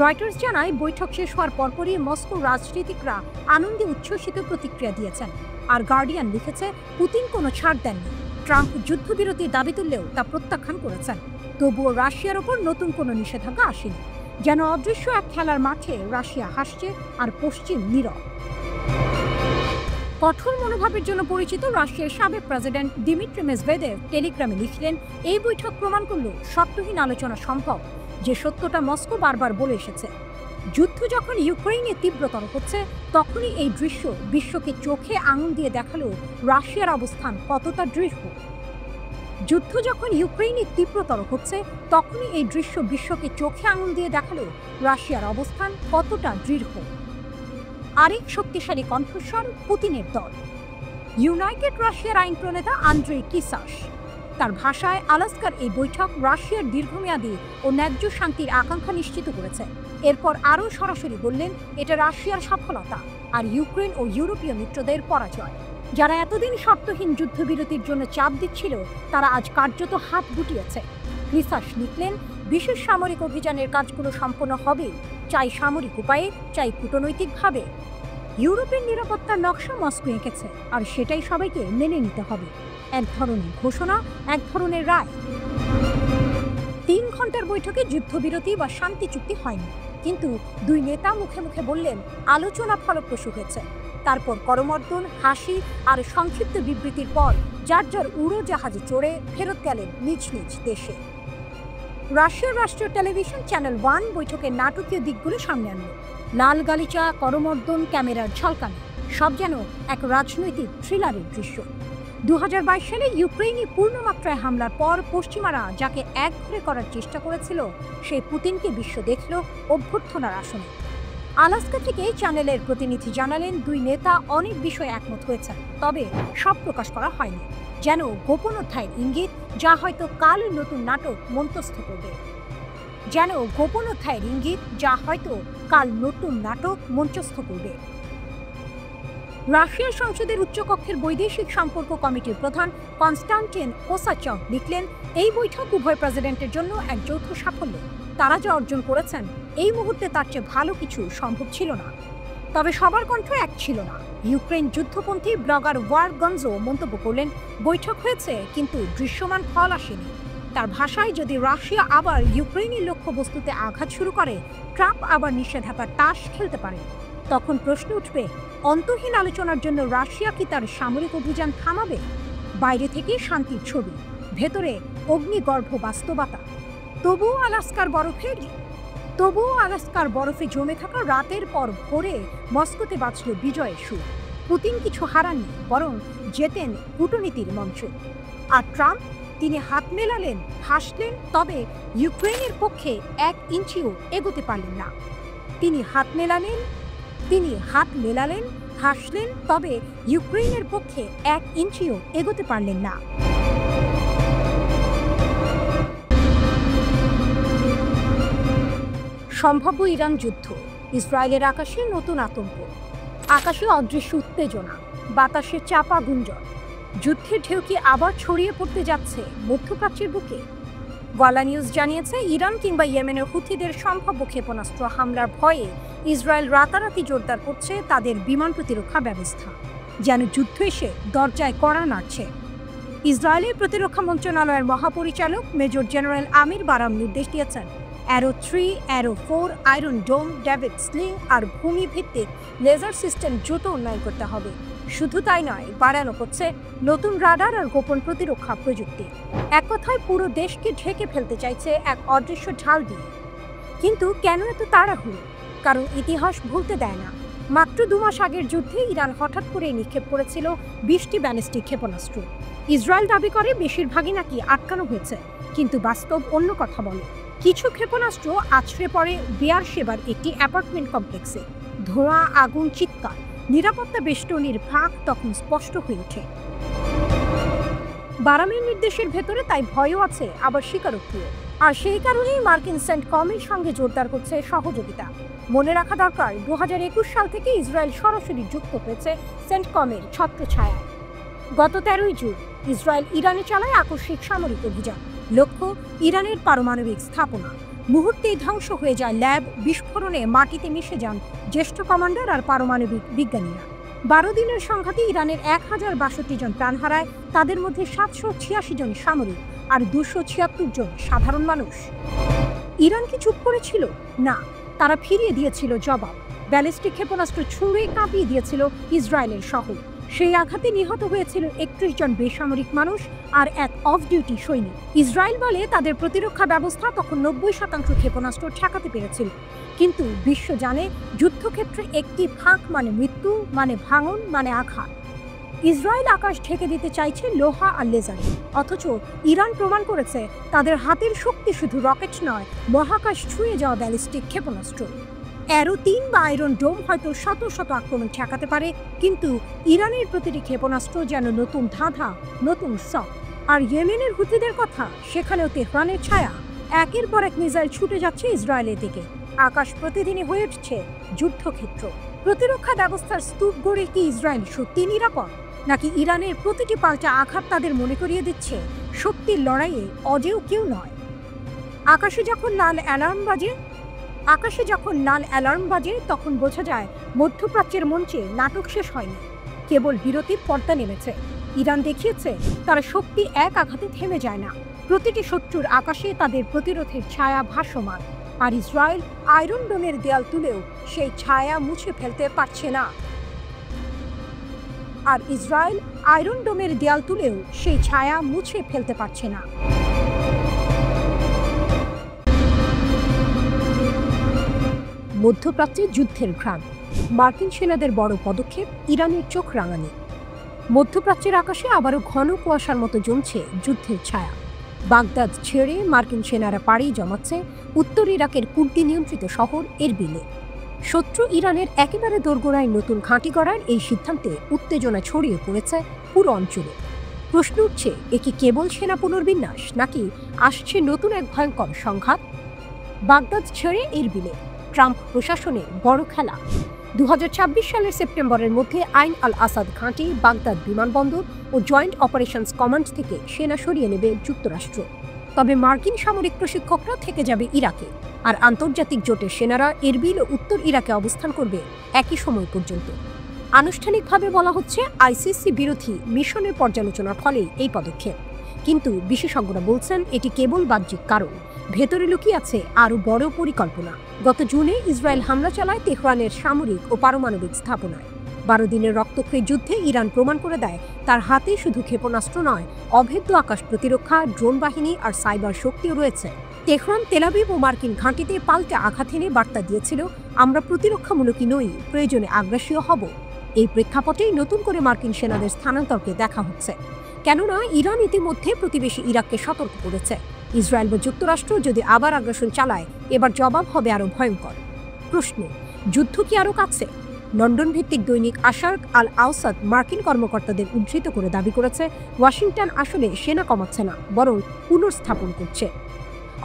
রয়টার্স জানায় বৈঠক শেষ হওয়ার পরপরই মস্কোর রাজনীতিকরা আনন্দে উচ্ছ্বসিত প্রতিক্রিয়া দিয়েছেন, আর গার্ডিয়ান লিখেছে পুতিন কোনো ছাড় দেননি। ট্রাম্প যুদ্ধবিরতির দাবি তুললেও তা প্রত্যাখ্যান করেছেন। তবুও রাশিয়ার ওপর নতুন কোনো নিষেধাজ্ঞা আসেনি, যেন অদৃশ্য এক খেলার মাঠে রাশিয়া হাসছে আর পশ্চিম নীরব। কঠোর মনোভাবের জন্য পরিচিত রাশিয়ার সাবেক প্রেসিডেন্ট দিমিত্রি মেদভেদেভ টেলিগ্রামে লিখলেন এই বৈঠক প্রমাণ করল শর্তহীন আলোচনা সম্ভব, যে সত্যটা মস্কো বারবার বলে এসেছে। যুদ্ধ যখন ইউক্রেনে তীব্রতর হচ্ছে, তখনই এই দৃশ্য বিশ্বকে চোখে আঙুল দিয়ে দেখালো রাশিয়ার অবস্থান কতটা দৃঢ়। যুদ্ধ যখন ইউক্রেনে তীব্রতর হচ্ছে, তখনই এই দৃশ্য বিশ্বকে চোখে আঙুল দিয়ে দেখালো রাশিয়ার অবস্থান কতটা দৃঢ়। আরেক শক্তিশালী কণ্ঠস্বর পুতিনের দল। ইউনাইটেড রাশিয়ার আইন প্রণেতা আন্দ্রেই কিসাস। তার ভাষায় আলাস্কার এই বৈঠক রাশিয়ার দীর্ঘমেয়াদী ও ন্যায্য শান্তির আকাঙ্ক্ষা নিশ্চিত করেছে। এরপর আরও সরাসরি বললেন এটা রাশিয়ার সফলতা আর ইউক্রেন ও ইউরোপীয় মিত্রদের পরাজয়। যারা এতদিন শর্তহীন যুদ্ধবিরতির জন্য চাপ দিচ্ছিল, তারা আজ কার্যত হাত গুটিয়েছে। কিসাস লিখলেন বিশেষ সামরিক অভিযানের কাজগুলো সম্পন্ন হবে, চাই সামরিক উপায়ে, চাই কূটনৈতিকভাবে। ইউরোপের নিরাপত্তার নকশা মস্কো এঁকেছে, আর সেটাই সবাইকে মেনে নিতে হবে। এক ধরনের ঘোষণা, এক ধরনের রায়। 3 ঘন্টার বৈঠকে যুদ্ধবিরতি বা শান্তি চুক্তি হয়নি, কিন্তু দুই নেতা মুখে মুখে বললেন আলোচনা ফলপ্রসূ হয়েছে। তারপর করমর্দন, হাসি আর সংক্ষিপ্ত বিবৃতির পর যার যার উড়োজাহাজে চড়ে ফেরত গেলেন নিজ নিজ দেশে। রাশিয়ার রাষ্ট্রীয় টেলিভিশন চ্যানেল 1 বৈঠকের নাটকীয় দিকগুলো সামনে আনল। লাল গালিচা, করমর্দন, ক্যামেরার ঝলকানি, সব যেন এক রাজনৈতিক থ্রিলারের দৃশ্য। 2022 সালে ইউক্রেনে পূর্ণমাত্রায় হামলার পর পশ্চিমারা যাকে একঘরে করার চেষ্টা করেছিল, সেই পুতিনকে বিশ্ব দেখল অভ্যর্থনার আসনে। আলাস্কা থেকে চ্যানেলের প্রতিনিধি জানালেন দুই নেতা অনেক বিষয়ে একমত হয়েছেন, তবে সব প্রকাশ করা হয়নি। যেন গোপন অধ্যায়ের ইঙ্গিত, যা হয়তো কাল নতুন নাটক মঞ্চস্থ করবে। যেন গোপন অধ্যায়ের ইঙ্গিত, যা হয়তো কাল নতুন নাটক মঞ্চস্থ করবে। রাশিয়ার সংসদের উচ্চকক্ষের বৈদেশিক সম্পর্ক কমিটির প্রধান কনস্টান্টিন কোসাচভ লিখলেন, এই বৈঠক উভয় প্রেসিডেন্টের জন্য এক যৌথ সাফল্য। তারা যা অর্জন করেছেন এই মুহূর্তে তার চেয়ে ভালো কিছু সম্ভব ছিল না। তবে সবার কণ্ঠ এক ছিল না। ইউক্রেন যুদ্ধপন্থী ব্লগার ওয়ার গঞ্জো মন্তব্য করলেন, বৈঠক হয়েছে কিন্তু দৃশ্যমান ফল আসেনি। তার ভাষায়, যদি রাশিয়া আবার ইউক্রেনের লক্ষ্যবস্তুতে আঘাত শুরু করে, ট্রাম্প আবার নিষেধাজ্ঞার তাস খেলতে পারে। তখন প্রশ্ন উঠবে, অন্তহীন আলোচনার জন্য রাশিয়া কি তার সামরিক অভিযান থামাবে? বাইরে থেকে শান্তির ছবি, ভেতরে অগ্নিগর্ভ বাস্তবতা। তবুও আলাস্কার বরফে জমে থাকা রাতের পর ভোরে মস্কোতে বাজল বিজয়ের সুর। পুতিন কিছু হারাননি, বরং জেতেন কূটনীতির মঞ্চ। আর ট্রাম্প, তিনি হাত মেলালেন, হাসলেন, তবে ইউক্রেনের পক্ষে 1 ইঞ্চিও এগোতে পারলেন না। তিনি হাত মেলালেন, হাসলেন, তবে ইউক্রেনের পক্ষে 1 ইঞ্চিও এগোতে পারলেন না। সম্ভাব্য ইরান যুদ্ধ, ইসরায়েলের আকাশে নতুন আতঙ্ক, আকাশে অদৃশ্য উত্তেজনা, বাতাসে চাপা গুঞ্জন। যুদ্ধের ঢেউ কি আবার ছড়িয়ে পড়তে যাচ্ছে মধ্যপ্রাচ্যের বুকে? ওয়ালা নিউজ জানিয়েছে, ইরান কিংবা ইয়েমেনের হুথিদের সম্ভাব্য ক্ষেপণাস্ত্র হামলার ভয়ে ইসরায়েল রাতারাতি জোরদার করছে তাদের বিমান প্রতিরক্ষা ব্যবস্থা। যেন যুদ্ধ এসে দরজায় কড়া নাড়ছে। ইসরায়েলের প্রতিরক্ষা মন্ত্রণালয়ের মহাপরিচালক মেজর জেনারেল আমির বারাম নির্দেশ দিয়েছেন, অ্যারো 3, অ্যারো 4, আয়রন ডোম, ডেভিড স্লিং আর ভূমি ভিত্তিক লেজার সিস্টেম দ্রুত উন্নয়ন করতে হবে। শুধু তাই নয়, বাড়ানো হচ্ছে নতুন রাডার আর গোপন প্রতিরক্ষা প্রযুক্তি। এক কথায় পুরো দেশকে ঢেকে ফেলতে চাইছে এক অদৃশ্য ঢাল দিয়ে। কিন্তু কেন এত তাড়াহুড়ো? কারণ ইতিহাস ভুলতে দেয় না। মাত্র 2 মাস আগের যুদ্ধে ইরান হঠাৎ করে নিক্ষেপ করেছিল 20টি ব্যালিস্টিক ক্ষেপণাস্ত্র। ইসরায়েল দাবি করে বেশিরভাগই নাকি আটকানো হয়েছে, কিন্তু বাস্তব অন্য কথা বলে। কিছু ক্ষেপণাস্ত্র আছড়ে পড়ে বেয়ারশেবার একটি অ্যাপার্টমেন্ট কমপ্লেক্সে। ধোঁয়া, আগুন, চিৎকার, নিরাপত্তা বেষ্টনীর ফাঁক তখন স্পষ্ট হয়ে ওঠে। বারামের নির্দেশের ভেতরে তাই ভয়ও আছে, আবার স্বীকারোক্তিও। আর সেই কারণেই মার্কিন সেন্টকমের সঙ্গে জোরদার করছে সহযোগিতা। মনে রাখা দরকার, 2021 সাল থেকে ইসরায়েল সরাসরি যুক্ত হয়েছে সেন্টকমের ছত্রছায়ায়। গত 13ই জুন ইসরায়েল ইরানে চালায় আকস্মিক সামরিক অভিযান। লক্ষ্য ইরানের পারমাণবিক স্থাপনা। মুহূর্তেই ধ্বংস হয়ে যায় ল্যাব, বিস্ফোরণে মাটিতে মিশে যান জ্যেষ্ঠ কমান্ডার আর পারমাণবিক বিজ্ঞানীরা। 12 দিনের সংঘাতে ইরানের 1062 জন প্রাণ হারায়, তাদের মধ্যে 786 জন সামরিক আর 276 জন সাধারণ মানুষ। ইরান কি চুপ করেছিল? না, তারা ফিরিয়ে দিয়েছিল জবাব। ব্যালিস্টিক ক্ষেপণাস্ত্র ছুঁড়ে কাঁপিয়ে দিয়েছিল ইসরায়েলের শহর। সেই আঘাতে নিহত হয়েছিল 31 জন বেসামরিক মানুষ আর 1 অফ ডিউটি সৈনিক। ইসরায়েল বলে তাদের প্রতিরক্ষা ব্যবস্থা তখন 90% ক্ষেপণাস্ত্র ঠেকাতে পেরেছিল। কিন্তু বিশ্ব জানে, যুদ্ধক্ষেত্রে একটি ফাঁক মানে মৃত্যু, মানে ভাঙন, মানে আঘাত। ইসরায়েল আকাশ ঢেকে দিতে চাইছে লোহা আর লেজারে, অথচ ইরান প্রমাণ করেছে তাদের হাতের শক্তি শুধু রকেট নয়, মহাকাশ ছুঁয়ে যাওয়া ব্যালিস্টিক ক্ষেপণাস্ত্র। অ্যারো 3 বা আয়রন ডোম হয়তো শত শত আক্রমণ ঠেকাতে পারে, কিন্তু ইরানের প্রতিটি ক্ষেপণাস্ত্র যেন নতুন ধাঁধা, নতুন শক। আর ইয়েমেনের হুথিদের কথা, সেখানেও তেহরানের ছায়া। একের পর এক মিসাইল ছুটে যাচ্ছে ইসরায়েলের দিকে। আকাশ প্রতিদিনই হয়ে উঠছে যুদ্ধক্ষেত্র। প্রতিরক্ষা ব্যবস্থার স্তূপ গড়ে কি ইসরায়েল সত্যি নিরাপদ, নাকি ইরানের প্রতিটি পাল্টা আঘাত তাদের মনে করিয়ে দিচ্ছে শক্তির লড়াইয়ে অজেয় কেউ নয়? আকাশে যখন লাল অ্যালার্ম বাজে তখন বোঝা যায় মধ্যপ্রাচ্যের মঞ্চে নাটক শেষ হয়নি, কেবল বিরতির পর্দা নেমেছে। ইরান দেখিয়েছে তারা শক্তি এক আঘাতে থেমে যায় না, প্রতিটি শত্রুর আকাশে তাদের প্রতিরোধের ছায়া ভাসমান। আর ইসরায়েল আয়রন ডোমের দেয়াল তুলেও সেই ছায়া মুছে ফেলতে পারছে না। মধ্যপ্রাচ্যে যুদ্ধের ঘ্রাণ, মার্কিন সেনাদের বড় পদক্ষেপ, ইরানের চোখ রাঙানি। মধ্যপ্রাচ্যের আকাশে আবারও ঘন কুয়াশার মতো জমছে যুদ্ধের ছায়া। বাগদাদ ছেড়ে মার্কিন সেনারা পাড়ি জমাচ্ছে উত্তর ইরাকের কুর্দি নিয়ন্ত্রিত শহর এরবিলে। শত্রু ইরানের একেবারে দোরগোড়ায় নতুন ঘাঁটি গড়ার এই সিদ্ধান্তে উত্তেজনা ছড়িয়ে পড়েছে পুরো অঞ্চলে। প্রশ্ন উঠছে, এ কি কেবল সেনা পুনর্বিন্যাস, নাকি আসছে নতুন এক ভয়ঙ্কর সংঘাত? বাগদাদ ছেড়ে এরবিলে ট্রাম্প প্রশাসনের বড় খেলা। 2026 সালের সেপ্টেম্বরের মধ্যে আইন আল আসাদ ঘাঁটি, বাগদাদ বিমানবন্দর ও জয়েন্ট অপারেশনস কমান্ড থেকে সেনা সরিয়ে নেবে যুক্তরাষ্ট্র। তবে মার্কিন সামরিক প্রশিক্ষকরা থেকে যাবে ইরাকে, আর আন্তর্জাতিক জোটের সেনারা এরবিল ও উত্তর ইরাকে অবস্থান করবে একই সময় পর্যন্ত। আনুষ্ঠানিকভাবে বলা হচ্ছে আইসিসি বিরোধী মিশনের পর্যালোচনার ফলেই এই পদক্ষেপ, কিন্তু বিশেষজ্ঞরা বলছেন এটি কেবল বাহ্যিক কারণ, ভেতরে লুকিয়ে আছে আরও বড় পরিকল্পনা। গত জুনে ইসরায়েল হামলা চালায় তেহরানের সামরিক ও পারমাণবিক স্থাপনায়। 12 দিনের রক্তক্ষয়ী যুদ্ধে ইরান প্রমাণ করে দেয় তার হাতে শুধু ক্ষেপণাস্ত্র নয়, অভেদ্য আকাশ প্রতিরক্ষা, ড্রোন বাহিনী আর সাইবার শক্তিও রয়েছে। তেহরান তেল আবিব ও মার্কিন ঘাঁটিতে পাল্টা আঘাত এনে বার্তা দিয়েছিল, আমরা প্রতিরক্ষামূলকই নই, প্রয়োজনে আগ্রাসীও হব। এই প্রেক্ষাপটেই নতুন করে মার্কিন সেনাদের স্থানান্তরকে দেখা হচ্ছে, কেননা ইরান ইতিমধ্যে প্রতিবেশী ইরাককে সতর্ক করেছে। ইসরায়েল বা যুক্তরাষ্ট্র যদি আবার আগ্রাসন চালায়, এবার জবাব হবে আরও ভয়ঙ্কর। প্রশ্ন, যুদ্ধ কি আরও কাছে? লন্ডন ভিত্তিক দৈনিক আশার্ক আল আওসাদ মার্কিন কর্মকর্তাদের উদ্ধৃত করে দাবি করেছে, ওয়াশিংটন আসলে সেনা কমাচ্ছে না, বরং পুনর্স্থাপন করছে,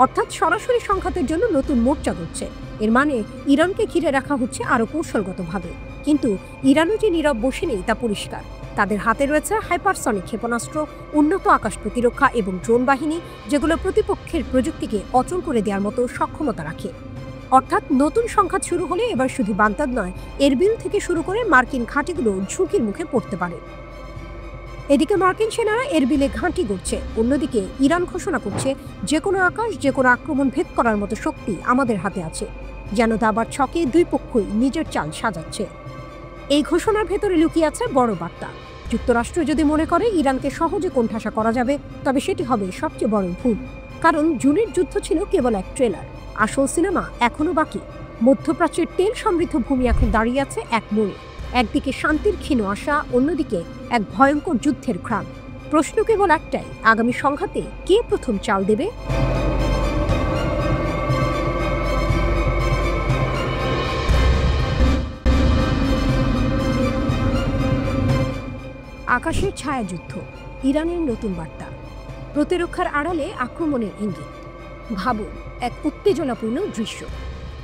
অর্থাৎ সরাসরি সংঘাতের জন্য নতুন মোর্চা করছে। এর মানে ইরানকে ঘিরে রাখা হচ্ছে আরও কৌশলগতভাবে। কিন্তু ইরানও যে নীরব বসে নেই তা পরিষ্কার। তাদের হাতে রয়েছে হাইপারসনিক ক্ষেপণাস্ত্র, উন্নত আকাশ প্রতিরক্ষা এবং ড্রোন বাহিনী, যেগুলো প্রতিপক্ষের প্রযুক্তিকে অচল করে দেওয়ার মতো সক্ষমতা রাখে। অর্থাৎ নতুন সংঘাত শুরু হলে এবার শুধু বাগদাদ নয়, এরবিল থেকে শুরু করে মার্কিন ঘাঁটিগুলো ঝুঁকির মুখে পড়তে পারে। এদিকে মার্কিন সেনারা এরবিলে ঘাঁটি গড়ছে, অন্যদিকে ইরান ঘোষণা করছে, যে কোনো আকাশ, যে কোনো আক্রমণ ভেদ করার মতো শক্তি আমাদের হাতে আছে। যেন দাবার ছকে দুই পক্ষই নিজের চাল সাজাচ্ছে। এই ঘোষণার ভেতরে লুকিয়ে আছে বড় বার্তা। যুক্তরাষ্ট্র যদি মনে করে ইরানকে সহজে কোণঠাসা করা যাবে, তবে সেটি হবে সবচেয়ে বড় ভুল। কারণ জুনের যুদ্ধ ছিল কেবল এক ট্রেলার, আসল সিনেমা এখনো বাকি। মধ্যপ্রাচ্যের তেল সমৃদ্ধ ভূমি এখন দাঁড়িয়ে আছে এক মোড়ে, একদিকে শান্তির ক্ষীণ আশা, অন্যদিকে এক ভয়ঙ্কর যুদ্ধের ঘ্রাণ। প্রশ্ন কেবল একটাই, আগামী সংঘাতে কে প্রথম চাল দেবে? আকাশের ছায়াযুদ্ধ, ইরানের নতুন বার্তা, প্রতিরক্ষার আড়ালে আক্রমণের ইঙ্গিত। ভাবুন, এক উত্তেজনাপূর্ণ দৃশ্য।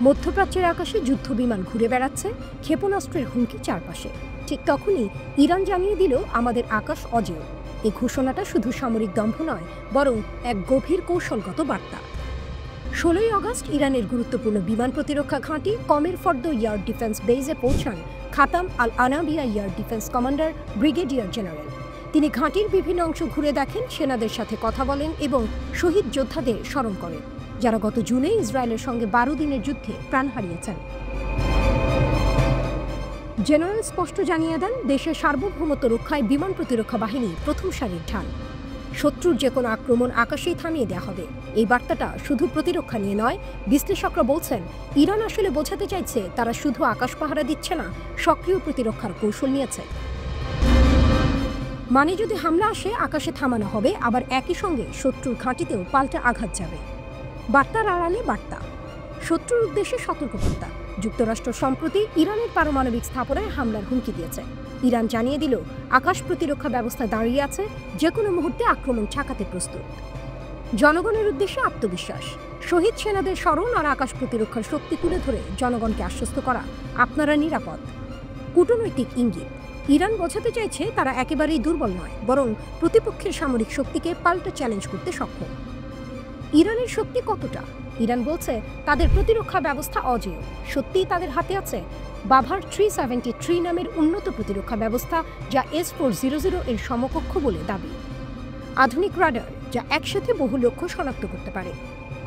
মধ্যপ্রাচ্যের আকাশে যুদ্ধ বিমান ঘুরে বেড়াচ্ছে, ক্ষেপণাস্ত্রের হুমকি চারপাশে। ঠিক তখনই ইরান জানিয়ে দিল, আমাদের আকাশ অজেয়। এই ঘোষণাটা শুধু সামরিক দম্ভ নয়, বরং এক গভীর কৌশলগত বার্তা। 16ই আগস্ট ইরানের গুরুত্বপূর্ণ বিমান প্রতিরক্ষা ঘাঁটি কমের ফর্দ এয়ার ডিফেন্স বেজে পৌঁছান Khatam al Anbiya air defence commander brigadier general. তিনি ঘাঁটির বিভিন্ন অংশ ঘুরে দেখেন, সেনাদের সাথে কথা বলেন এবং শহীদ যোদ্ধাদের স্মরণ করেন, যারা গত জুনে ইসরায়েলের সঙ্গে 12 দিনের যুদ্ধে প্রাণ হারিয়েছেন। জেনারেল স্পষ্ট জানিয়ে দেন, দেশের সার্বভৌমত্ব রক্ষায় বিমান প্রতিরক্ষা বাহিনী প্রথম সারির ঢাল। শত্রুর যে কোনো আক্রমণ আকাশেই থামিয়ে দেওয়া হবে। এই বার্তাটা শুধু প্রতিরক্ষা নিয়ে নয়, বিশ্লেষকরা বলছেন ইরান আসলে বোঝাতে চাইছে তারা শুধু আকাশ পাহারা দিচ্ছে না, সক্রিয় প্রতিরক্ষার কৌশল নিয়েছে। মানে যদি হামলা আসে, আকাশে থামানো হবে, আবার একই সঙ্গে শত্রুর ঘাঁটিতেও পাল্টা আঘাত যাবে। বার্তার আড়ালে বার্তা, শত্রুর উদ্দেশ্যে সতর্কবার্তা। যুক্তরাষ্ট্র সম্প্রতি ইরানের পারমাণবিক স্থাপনায় হামলার হুমকি দিয়েছে। ইরান জানিয়ে দিল, আকাশ প্রতিরক্ষা ব্যবস্থা দাঁড়িয়ে আছে, যে কোনো মুহূর্তে আক্রমণ ঠেকাতে প্রস্তুত। জনগণের উদ্দেশ্যে আত্মবিশ্বাস, শহীদ সেনাদের স্মরণ আর আকাশ প্রতিরক্ষার শক্তি তুলে ধরে জনগণকে আশ্বস্ত করা, আপনারা নিরাপদ। কূটনৈতিক ইঙ্গিত, ইরান বোঝাতে চাইছে তারা একেবারেই দুর্বল নয়, বরং প্রতিপক্ষের সামরিক শক্তিকে পাল্টা চ্যালেঞ্জ করতে সক্ষম। ইরানের শক্তি কতটা? ইরান বলছে তাদের প্রতিরক্ষা ব্যবস্থা অজেয়। সত্যিই তাদের হাতে আছে বাভার 373 নামের উন্নত প্রতিরক্ষা ব্যবস্থা, যা S-400 এর সমকক্ষ বলে দাবি। আধুনিক রাডার যা একসাথে বহু লক্ষ্য শনাক্ত করতে পারে,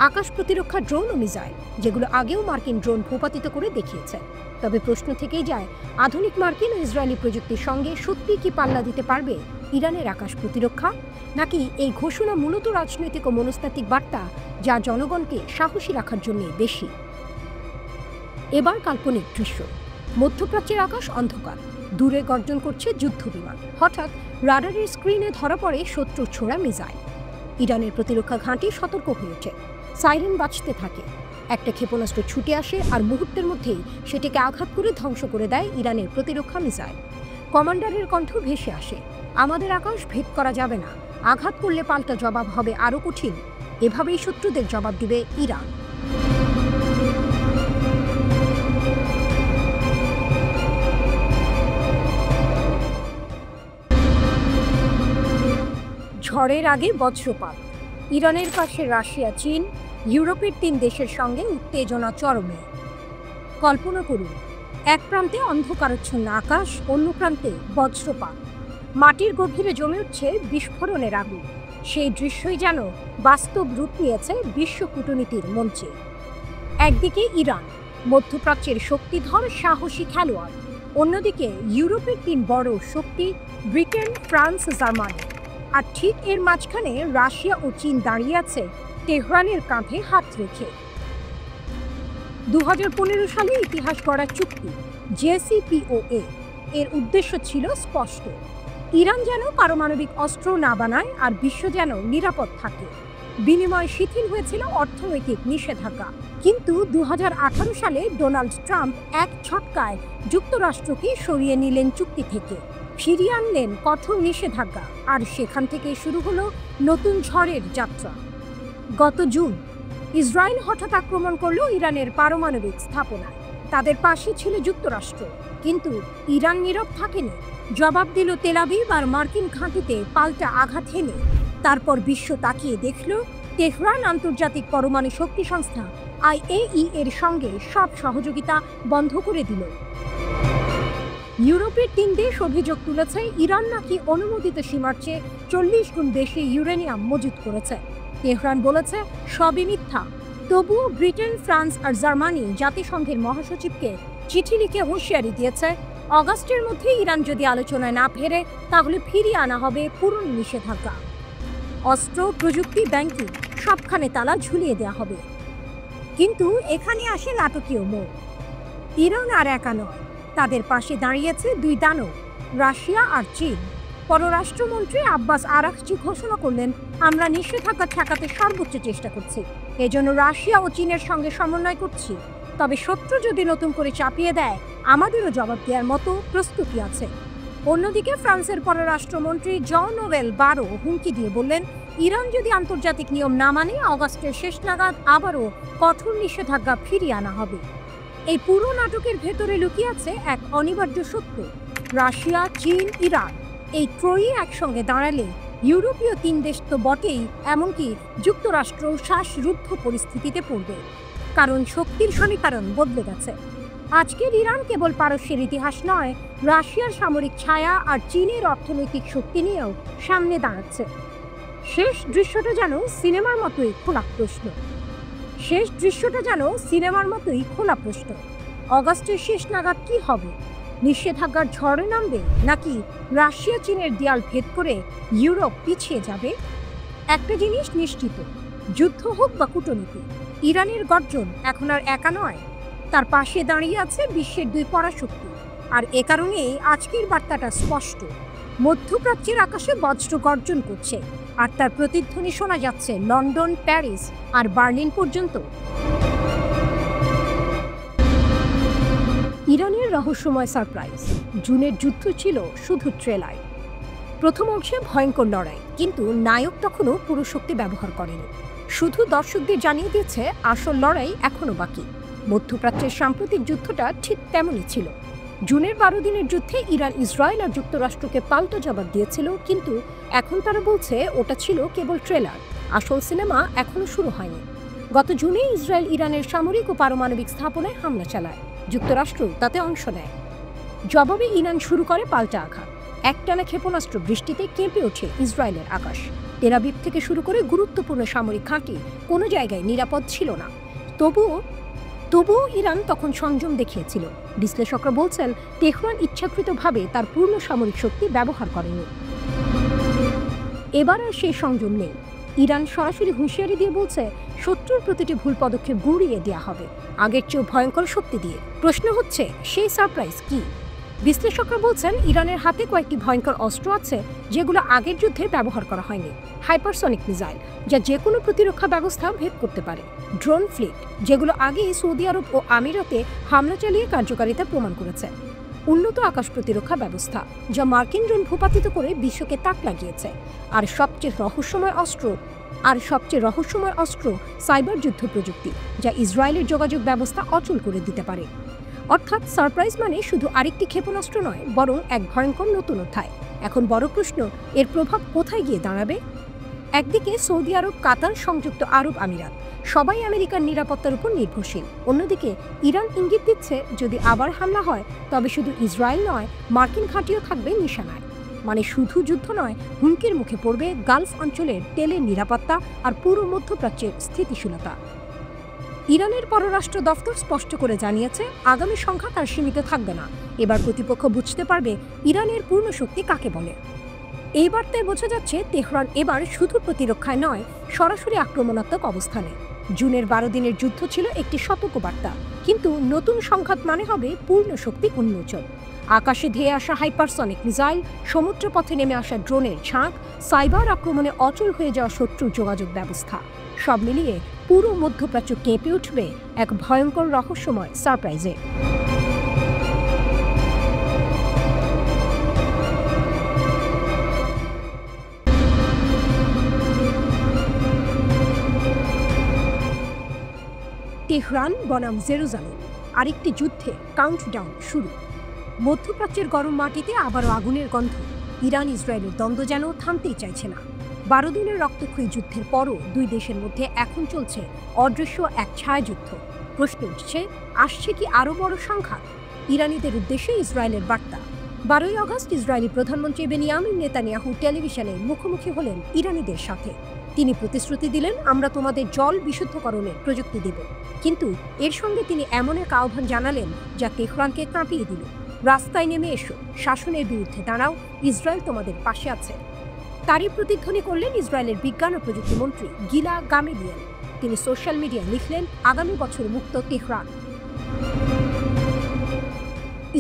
আকাশ প্রতিরক্ষা ড্রোন ও মিসাইল যেগুলো আগেও মার্কিন ড্রোন ভূপাতিত করে দেখিয়েছে। তবে প্রশ্ন থেকেই যায়, আধুনিক মার্কিন ও ইসরায়েলি প্রযুক্তির সঙ্গে সত্যি কি পাল্লা দিতে পারবে ইরানের আকাশ প্রতিরক্ষা, নাকি এই ঘোষণা মূলত রাজনৈতিক ও মনস্তাত্ত্বিক বার্তা যা জনগণকে সাহসী রাখার জন্য বেশি। এবার কাল্পনিক দৃশ্য, মধ্যপ্রাচ্যের আকাশ অন্ধকার, দূরে গর্জন করছে যুদ্ধ বিমান। হঠাৎ রাডারের স্ক্রিনে ধরা পড়ে শত্রুর ছোড়া মিসাইল। ইরানের প্রতিরক্ষা ঘাঁটি সতর্ক হয়ে ওঠে, সাইরেন বাজতে থাকে। একটা ক্ষেপণাস্ত্র ছুটে আসে আর মুহূর্তের মধ্যেই সেটিকে আঘাত করে ধ্বংস করে দেয় ইরানের প্রতিরক্ষা মিসাইল। কমান্ডারের কণ্ঠ ভেসে আসে, আমাদের আকাশ ভেদ করা যাবে না, আঘাত করলে পাল্টা জবাব হবে আরও কঠিন। এভাবেই শত্রুদের জবাব দিবে ইরান। ঝড়ের আগে বজ্রপাত, ইরানের পাশে রাশিয়া, চীন, ইউরোপের 3 দেশের সঙ্গে উত্তেজনা চরমে। কল্পনা করুন, এক প্রান্তে অন্ধকারাচ্ছন্ন আকাশ, অন্য প্রান্তে বজ্রপাত, মাটির গভীরে জমে উঠছে বিস্ফোরণের আগুন। সেই দৃশ্যই যেন বাস্তব রূপ নিয়েছে বিশ্ব কূটনীতির মঞ্চে। একদিকে ইরান, মধ্যপ্রাচ্যের শক্তিধর সাহসী খেলোয়াড়, অন্যদিকে ইউরোপের 3 বড় শক্তি ব্রিটেন, ফ্রান্স, জার্মানি। আর ঠিক এর মাঝখানে রাশিয়া ও চীন দাঁড়িয়ে আছে তেহরানের কাঁধে হাত রেখে। 2015 সালে ইতিহাস গড়া চুক্তি JCPOA এর উদ্দেশ্য ছিল স্পষ্ট, ইরান যেন পারমাণবিক অস্ত্র না বানায় আর বিশ্ব যেন নিরাপদ থাকে। বিনিময়ে শিথিল হয়েছিল অর্থনৈতিক নিষেধাজ্ঞা। কিন্তু 2018 সালে ডোনাল্ড ট্রাম্প এক ছটকায় যুক্তরাষ্ট্রকে সরিয়ে নিলেন চুক্তি থেকে, ফিরিয়ে আনলেন কঠোর নিষেধাজ্ঞা। আর সেখান থেকে শুরু হলো নতুন ঝড়ের যাত্রা। গত জুন ইসরায়েল হঠাৎ আক্রমণ করল ইরানের পারমাণবিক স্থাপনায়। তাদের পাশে ছিল যুক্তরাষ্ট্র, কিন্তু ইরান নীরব থাকেনি। জবাব দিল তেল আবিব আর মার্কিন ঘাঁটিতে পাল্টা আঘাত হেনে। তারপর বিশ্ব তাকিয়ে দেখল তেহরান আন্তর্জাতিক পরমাণু শক্তি সংস্থা IAEA এর সঙ্গে সব সহযোগিতা বন্ধ করে দিল। ইউরোপের 3 দেশ অভিযোগ তুলেছে ইরান নাকি অনুমোদিত সীমার চেয়ে 40 গুণ বেশি ইউরেনিয়াম মজুত করেছে। তেহরান বলেছে সবই মিথ্যা। তবুও ব্রিটেন, ফ্রান্স আর জার্মানি জাতিসংঘের মহাসচিবকে চিঠি লিখে হুঁশিয়ারি দিয়েছে, অগাস্টের মধ্যে ইরান যদি আলোচনায় না ফেরে তাহলে ফিরিয়ে আনা হবে পুরনো নিষেধাজ্ঞা। অস্ত্র, প্রযুক্তি, ব্যাংকিং সবখানে তালা ঝুলিয়ে দেওয়া হবে। কিন্তু এখানে আসে নাটকীয় মোড়। ইরান আর একা নয়, তাদের পাশে দাঁড়িয়েছে 2 দানব, রাশিয়া আর চীন। পররাষ্ট্রমন্ত্রী আব্বাস আরাকচি ঘোষণা করলেন, আমরা নিষেধাজ্ঞা ঠেকাতে সর্বোচ্চ চেষ্টা করছি, এজন্য রাশিয়া ও চীনের সঙ্গে সমন্বয় করছি। তবে শত্রু যদি নতুন করে চাপিয়ে দেয়, আমাদেরও জবাব দেওয়ার মতো প্রস্তুতি আছে। অন্যদিকে ফ্রান্সের পররাষ্ট্রমন্ত্রী জন-নোয়েল বারো হুমকি দিয়ে বললেন, ইরান যদি আন্তর্জাতিক নিয়ম না মানে অগাস্টের শেষ নাগাদ আবারও কঠোর নিষেধাজ্ঞা ফিরিয়ে আনা হবে। এই পুরো নাটকের ভেতরে লুকিয়ে আছে এক অনিবার্য সত্য, রাশিয়া, চীন, ইরান এই ত্রয়ী একসঙ্গে দাঁড়ালে ইউরোপীয় 3 দেশ তো বটেই, এমনকি যুক্তরাষ্ট্র শ্বাসরুদ্ধ পরিস্থিতিতে পড়বে। কারণ শক্তির সমীকরণ বদলে গেছে। আজকের ইরান কেবল পারস্যের ইতিহাস নয়, রাশিয়ার সামরিক ছায়া আর চীনের অর্থনৈতিক শক্তি নিয়েও সামনে দাঁড়াচ্ছে। শেষ দৃশ্যটা যেন সিনেমার মতোই খোলা প্রশ্ন। অগাস্টের শেষ নাগাদ কি হবে? নিষেধাজ্ঞার ঝড়ে নামবে, নাকি রাশিয়া চীনের দেয়াল ভেদ করে ইউরোপ পিছিয়ে যাবে? একটা জিনিস নিশ্চিত, যুদ্ধ হোক বা কূটনীতি, ইরানের গর্জন এখন আর একা নয়, তার পাশে দাঁড়িয়ে আছে বিশ্বের 2 পরাশক্তি। আর এ কারণেই আজকের বার্তাটা স্পষ্ট, মধ্যপ্রাচ্যের আকাশে বজ্র গর্জন করছে, আর তার প্রতিধ্বনি শোনা যাচ্ছে লন্ডন, প্যারিস আর বার্লিন পর্যন্ত। ইরানের রহস্যময় সারপ্রাইজ। জুনের যুদ্ধ ছিল শুধু ট্রেলার। প্রথম অংশে ভয়ঙ্কর লড়াই, কিন্তু নায়ক তখনও পুরো শক্তি ব্যবহার করেনি, শুধু দর্শকদের জানিয়ে দিয়েছে আসল লড়াই এখনো বাকি। মধ্যপ্রাচ্যের সাম্প্রতিক যুদ্ধটা ঠিক তেমনই ছিল। জুনের 12 দিনের যুদ্ধে ইরান, ইসরায়েল আর যুক্তরাষ্ট্রকে পাল্টা জবাব দিয়েছিল, কিন্তু এখন তারা বলছে ওটা ছিল কেবল ট্রেলার, আসল সিনেমা এখনো শুরু হয়নি। গত জুনে ইসরায়েল ইরানের সামরিক ও পারমাণবিক স্থাপনায় হামলা চালায়, যুক্তরাষ্ট্র তাতে অংশ নেয়। জবাবে ইরান শুরু করে পাল্টা আঘাত। একটানা ক্ষেপণাস্ত্র বৃষ্টিতে কেঁপে ওঠে ইসরায়েলের আকাশ। তেল আবিব থেকে শুরু করে গুরুত্বপূর্ণ সামরিক ঘাঁটি কোনো জায়গায় নিরাপদ ছিল না। তবুও ইরান তখন সংযম দেখিয়েছিল। বিশ্লেষকরা বলছেন, তেহরান ইচ্ছাকৃতভাবে তার পূর্ণ সামরিক শক্তি ব্যবহার করেনি। এবার আর সেই সংযম নেই। ইরান সরাসরি হুঁশিয়ারি দিয়ে বলছে, শত্রুর প্রতিটি ভুল পদক্ষেপ গুঁড়িয়ে দেওয়া হবে, আগের চেয়েও ভয়ঙ্কর শক্তি দিয়ে। প্রশ্ন হচ্ছে, সেই সারপ্রাইজ কি? বিশ্লেষকরা বলছেন, ইরানের হাতে কয়েকটি ভয়ঙ্কর অস্ত্র আছে যেগুলো আগের যুদ্ধে ব্যবহার করা হয়নি। হাইপারসনিক মিসাইল, যা যে কোনো প্রতিরক্ষা ব্যবস্থা ভেদ করতে পারে। ড্রোন ফ্লিট, যেগুলো আগে সৌদি আরব ও আমিরাতে হামলা চালিয়ে কার্যকারিতা প্রমাণ করেছে। উন্নত আকাশ প্রতিরক্ষা ব্যবস্থা, যা মার্কিন ড্রোন ভূপাতিত করে বিশ্বকে তাক লাগিয়েছে। আর সবচেয়ে রহস্যময় অস্ত্র সাইবার যুদ্ধ প্রযুক্তি, যা ইসরায়েলের যোগাযোগ ব্যবস্থা অচল করে দিতে পারে। অর্থাৎ সারপ্রাইজ মানে শুধু আরেকটি ক্ষেপণাস্ত্র নয়, বরং এক ভয়ঙ্কর নতুন অধ্যায়। এখন বড় প্রশ্ন, এর প্রভাব কোথায় গিয়ে দাঁড়াবে? একদিকে সৌদি আরব, কাতার, সংযুক্ত আরব আমিরাত সবাই আমেরিকার নিরাপত্তার উপর নির্ভরশীল। অন্যদিকে ইরান ইঙ্গিত দিচ্ছে, যদি আবার হামলা হয় তবে শুধু ইসরায়েল নয়, মার্কিন ঘাঁটিও থাকবে নিশানায়। মানে শুধু যুদ্ধ নয়, হুমকির মুখে পড়বে গালফ অঞ্চলের তেলের নিরাপত্তা আর পুরো মধ্যপ্রাচ্যের স্থিতিশীলতা। ইরানের পররাষ্ট্র দফতর স্পষ্ট করে জানিয়েছে, আগামী সংখ্যা তার সীমিত থাকবে না। এবার প্রতিপক্ষ বুঝতে পারবে ইরানের পূর্ণ শক্তি কাকে বলে। এই বার্তায় বোঝা যাচ্ছে, তেহরান এবার শুধু প্রতিরক্ষায় নয়, সরাসরি আক্রমণাত্মক অবস্থানে। জুনের 12 দিনের যুদ্ধ ছিল একটি সতর্কবার্তা, কিন্তু নতুন সংঘাত মানে হবে পূর্ণ শক্তি উন্মোচন। আকাশে ধেয়ে আসা হাইপারসনিক মিসাইল, সমুদ্রপথে নেমে আসা ড্রোনের ঝাঁক, সাইবার আক্রমণে অচল হয়ে যাওয়া শত্রুর যোগাযোগ ব্যবস্থা, সব মিলিয়ে পুরো মধ্যপ্রাচ্য কেঁপে উঠবে এক ভয়ঙ্কর রহস্যময় সারপ্রাইজে। তেহরান বনাম জেরুজালেম, আরেকটি যুদ্ধে কাউন্টডাউন শুরু। মধ্যপ্রাচ্যের গরম মাটিতে আবারও আগুনের গন্ধ। ইরান ইসরায়েলের দ্বন্দ্ব যেন থামতেই চাইছে না। 12 দিনের রক্তক্ষয়ী যুদ্ধের পরও দুই দেশের মধ্যে এখন চলছে অদৃশ্য এক ছায়াযুদ্ধ। প্রশ্ন উঠছে, আসছে কি আরও বড় সংঘাত? ইরানিদের উদ্দেশ্যে ইসরায়েলের বার্তা। 12ই আগস্ট ইসরায়েলি প্রধানমন্ত্রী বেনিয়ামিন নেতানিয়াহু টেলিভিশনে মুখোমুখি হলেন ইরানিদের সাথে। তিনি প্রতিশ্রুতি দিলেন, আমরা তোমাদের জল বিশুদ্ধকরণের প্রযুক্তি দেব। কিন্তু এর সঙ্গে তিনি এমন এক আহ্বান জানালেন যা তেহরানকে কাঁপিয়ে দিল। রাস্তায় নেমে এসো, শাসনের বিরুদ্ধে দাঁড়াও, ইসরায়েল তোমাদের পাশে আছে। তারই প্রতিধ্বনি করলেন ইসরায়েলের বিজ্ঞান ও প্রযুক্তি মন্ত্রী গিলা গামেলিয়ান। তিনি সোশ্যাল মিডিয়ায় লিখলেন, আগামী বছর মুক্ত তেহরান।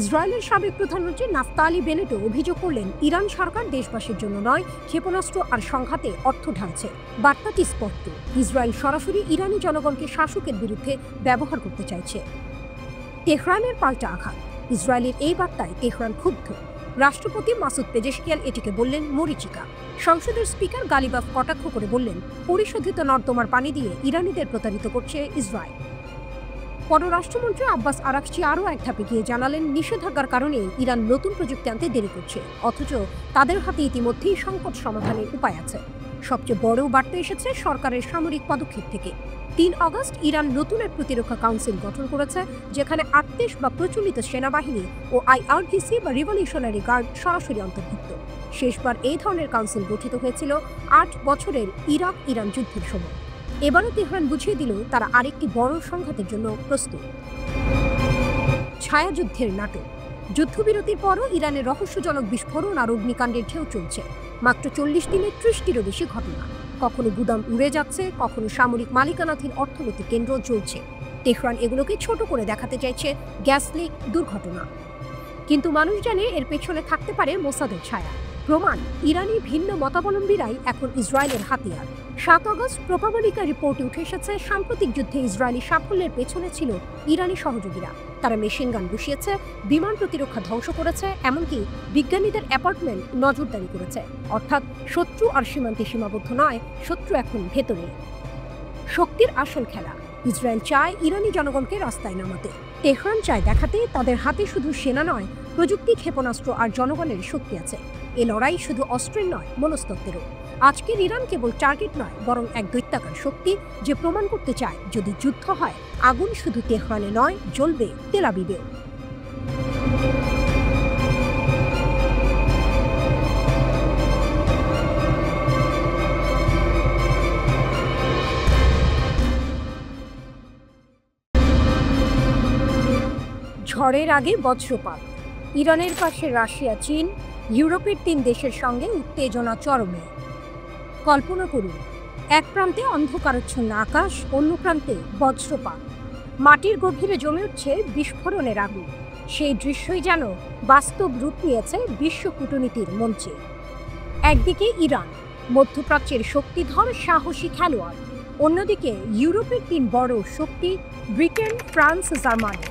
ইসরায়েলের সাবেক প্রধানমন্ত্রী নাফতালি বেনেটও অভিযোগ করলেন, ইরান সরকার দেশবাসীর জন্য নয়, ক্ষেপণাস্ত্র আর সংঘাতে অর্থ ঢালছে। বার্তাটি স্পষ্ট, ইসরায়েল সরাসরি ইরানি জনগণকে শাসকের বিরুদ্ধে ব্যবহার করতে চাইছে। তেহরানের পাল্টা আঘাত। ইসরায়েলের এই বার্তায় তেহরান ক্ষুব্ধ। রাষ্ট্রপতি মাসুদ পেজেশকিয়ান এটিকে বললেন মরিচিকা। সংসদের স্পিকার গালিবাফ কটাক্ষ করে বললেন, পরিশোধিত নর্দমার পানি দিয়ে ইরানিদের প্রতারিত করছে ইসরায়েল। পররাষ্ট্রমন্ত্রী আব্বাস আরাকচি আরও এক ধাপে গিয়ে জানালেন, নিষেধাজ্ঞার কারণে ইরান নতুন প্রযুক্তি আনতে দেরি করছে, অথচ তাদের হাতে ইতিমধ্যেই সংকট সমাধানের উপায় আছে। সবচেয়ে বড় বার্তা এসেছে সরকারের সামরিক পদক্ষেপ থেকে। 3 আগস্ট ইরান নতুন এক প্রতিরক্ষা কাউন্সিল গঠন করেছে, যেখানে 38 বা প্রচলিত সেনাবাহিনী ও আইআরজিসি বা রিভলিউশনারি গার্ড সরাসরি অন্তর্ভুক্ত। শেষবার এই ধরনের কাউন্সিল গঠিত হয়েছিল 8 বছরের ইরাক-ইরান যুদ্ধের সময়। এবারও তেহরান বুঝিয়ে দিল, তারা আরেকটি বড় সংঘাতের জন্য প্রস্তুত। ছায়াযুদ্ধের নাটক। যুদ্ধবিরতির পরও ইরানের রহস্যজনক বিস্ফোরণ আর অগ্নিকাণ্ডের ঢেউ চলছে। মাত্র 40 দিনে 30টিরও বেশি ঘটনা। কখনো গুদাম উড়ে যাচ্ছে, কখনো সামরিক মালিকানাধীন অর্থনৈতিক কেন্দ্র জ্বলছে। তেহরান এগুলোকে ছোট করে দেখাতে চাইছে গ্যাস লিক, দুর্ঘটনা। কিন্তু মানুষ জানে এর পেছনে থাকতে পারে মোসাদের ছায়া। প্রমাণ, ইরানি ভিন্ন মতাবলম্বীরাই এখন ইসরায়েলের হাতিয়ার। 7 আগস্ট প্রভাবলিকা রিপোর্টে উঠে এসেছে, সাম্প্রতিক যুদ্ধে ইসরায়েলি সাফল্যের পেছনে ছিল ইরানি সহযোগীরা। তারা মেশিন গান বসিয়েছে, বিমান প্রতিরক্ষা ধ্বংস করেছে, এমনকি বিজ্ঞানীদের অ্যাপার্টমেন্ট নজরদারি করেছে। অর্থাৎ শত্রু আর সীমান্তে সীমাবদ্ধ নয়, শত্রু এখন ভেতরে। শক্তির আসল খেলা। ইসরায়েল চায় ইরানি জনগণকে রাস্তায় নামাতে। তেহরান চায় দেখাতে তাদের হাতে শুধু সেনা নয়, প্রযুক্তি, ক্ষেপণাস্ত্র আর জনগণের শক্তি আছে। এ লড়াই শুধু অস্ত্রের নয়, মনস্তত্ত্বেরও। আজকের ইরান কেবল টার্গেট নয়, বরং এক দৈত্যাকার শক্তি, যে প্রমাণ করতে চায় যদি যুদ্ধ হয়, আগুন শুধু তেহরানে নয়, জ্বলবে তেল আবিবেও। ঝড়ের আগে বজ্রপাত। ইরানের পাশে রাশিয়া, চীন, ইউরোপের 3 দেশের সঙ্গে উত্তেজনা চরমে। কল্পনা করুন, এক প্রান্তে অন্ধকারাচ্ছন্ন আকাশ, অন্য প্রান্তে বজ্রপাত। মাটির গভীরে জমে উঠছে বিস্ফোরণের আগুন। সেই দৃশ্যই যেন বাস্তব রূপ নিয়েছে বিশ্ব কূটনীতির মঞ্চে। একদিকে ইরান, মধ্যপ্রাচ্যের শক্তিধর সাহসী খেলোয়াড়। অন্যদিকে ইউরোপের 3 বড় শক্তি, ব্রিটেন, ফ্রান্স, জার্মানি।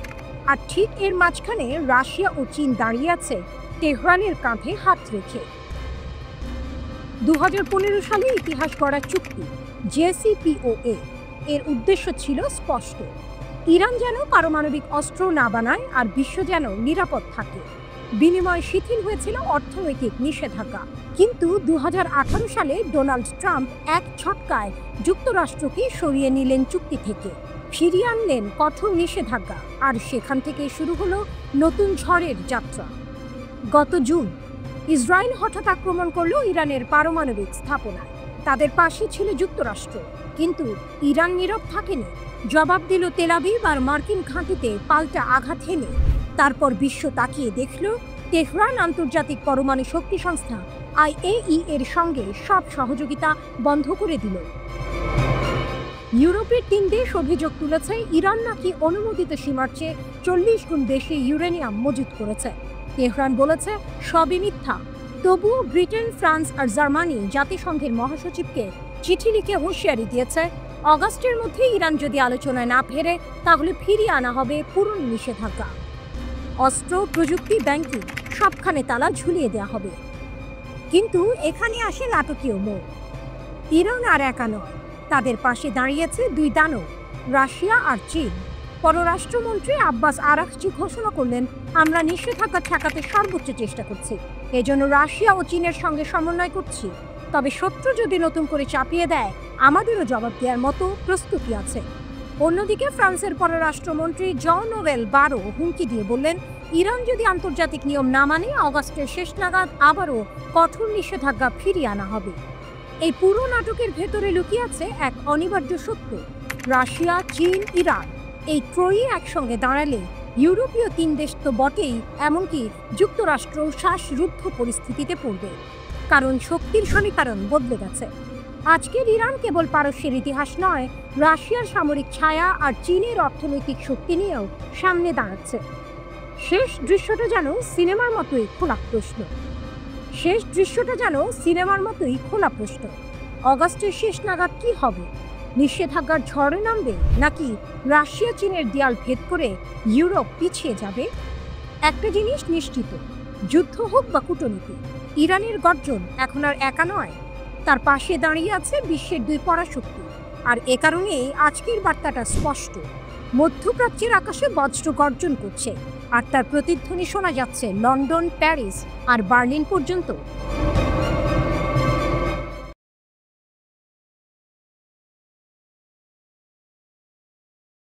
আর ঠিক এর মাঝখানে রাশিয়া ও চীন দাঁড়িয়ে আছে তেহরানের কাঁধে হাত রেখে। 2015 সালে ইতিহাস গড়া চুক্তি JCPOA এর উদ্দেশ্য ছিল স্পষ্ট। ইরান যেন পারমাণবিক অস্ত্র না বানায় আর বিশ্ব যেন নিরাপদ থাকে। বিনিময়ে শিথিল হয়েছিল অর্থনৈতিক নিষেধাজ্ঞা। কিন্তু 2018 সালে ডোনাল্ড ট্রাম্প এক ছক্কায় যুক্তরাষ্ট্রকে সরিয়ে নিলেন চুক্তি থেকে, ফিরিয়ে আনলেন কঠোর নিষেধাজ্ঞা। আর সেখান থেকে শুরু হলো নতুন ঝড়ের যাত্রা। গত জুন ইসরায়েল হঠাৎ আক্রমণ করলো ইরানের পারমাণবিক স্থাপনায়। তাদের পাশে ছিল যুক্তরাষ্ট্র, কিন্তু ইরান নীরব থাকেনি। জবাব দিল তেল আবিব আর মার্কিন ঘাঁটিতে পাল্টা আঘাত হেনে। তারপর বিশ্ব তাকিয়ে দেখল, তেহরান আন্তর্জাতিক পরমাণু শক্তি সংস্থা IAEA এর সঙ্গে সব সহযোগিতা বন্ধ করে দিল। ইউরোপের 3 দেশ অভিযোগ তুলেছে ইরান নাকি অনুমোদিত সীমার চেয়ে 40 গুণ বেশি ইউরেনিয়াম মজুত করেছে। তেহরান বলেছে সবই মিথ্যা। তবুও ব্রিটেন, ফ্রান্স আর জার্মানি জাতিসংঘের মহাসচিবকে চিঠি লিখে হুঁশিয়ারি দিয়েছে, অগাস্টের মধ্যে ইরান যদি আলোচনায় না ফেরে, তাহলে ফিরিয়ে আনা হবে পুরনো নিষেধাজ্ঞা। অস্ত্র, প্রযুক্তি, ব্যাংকিং সবখানে তালা ঝুলিয়ে দেওয়া হবে। কিন্তু এখানে আসে নাটকীয় মোড়। ইরান আর একা নয়, তাদের পাশে দাঁড়িয়েছে 2 দানব, রাশিয়া আর চীন। পররাষ্ট্রমন্ত্রী আব্বাস আরাকচি ঘোষণা করলেন, আমরা নিষেধাজ্ঞা ঠেকাতে সর্বোচ্চ চেষ্টা করছি। এজন্য রাশিয়া ও চীনের সঙ্গে সমন্বয় করছি। তবে শত্রু যদি নতুন করে চাপিয়ে দেয়, আমাদেরও জবাব দেওয়ার মতো প্রস্তুতি আছে। অন্যদিকে ফ্রান্সের পররাষ্ট্রমন্ত্রী জন-নোয়েল বারো হুমকি দিয়ে বললেন, ইরান যদি আন্তর্জাতিক নিয়ম না মানে, অগাস্টের শেষ নাগাদ আবারও কঠোর নিষেধাজ্ঞা ফিরিয়ে আনা হবে। এই পুরো নাটকের ভেতরে লুকিয়ে আছে এক অনিবার্য সত্য। রাশিয়া, চীন, ইরান এই ত্রয়ী একসঙ্গে দাঁড়ালে ইউরোপীয় 3 দেশ তো বটেই, এমনকি যুক্তরাষ্ট্র শ্বাসরুদ্ধ পরিস্থিতিতে পড়বে। কারণ শক্তির সমীকরণ বদলে গেছে। আজকের ইরান কেবল পারস্যের ইতিহাস নয়, রাশিয়ার সামরিক ছায়া আর চীনের অর্থনৈতিক শক্তি নিয়েও সামনে দাঁড়াচ্ছে। শেষ দৃশ্যটা যেন সিনেমার মতোই খোলা প্রশ্ন। অগাস্টের শেষ নাগাদ কি হবে? নিষেধাজ্ঞার ঝড়ে নামবে, নাকি রাশিয়া চীনের দেয়াল ভেদ করে ইউরোপ পিছিয়ে যাবে? একটা জিনিস নিশ্চিত, যুদ্ধ হোক বা কূটনীতি, ইরানের গর্জন এখন আর একা নয়। তার পাশে দাঁড়িয়ে আছে বিশ্বের 2 পরাশক্তি। আর এ কারণেই আজকের বার্তাটা স্পষ্ট। মধ্যপ্রাচ্যের আকাশে বজ্র গর্জন করছে, আর তার প্রতিধ্বনি শোনা যাচ্ছে লন্ডন, প্যারিস আর বার্লিন পর্যন্ত।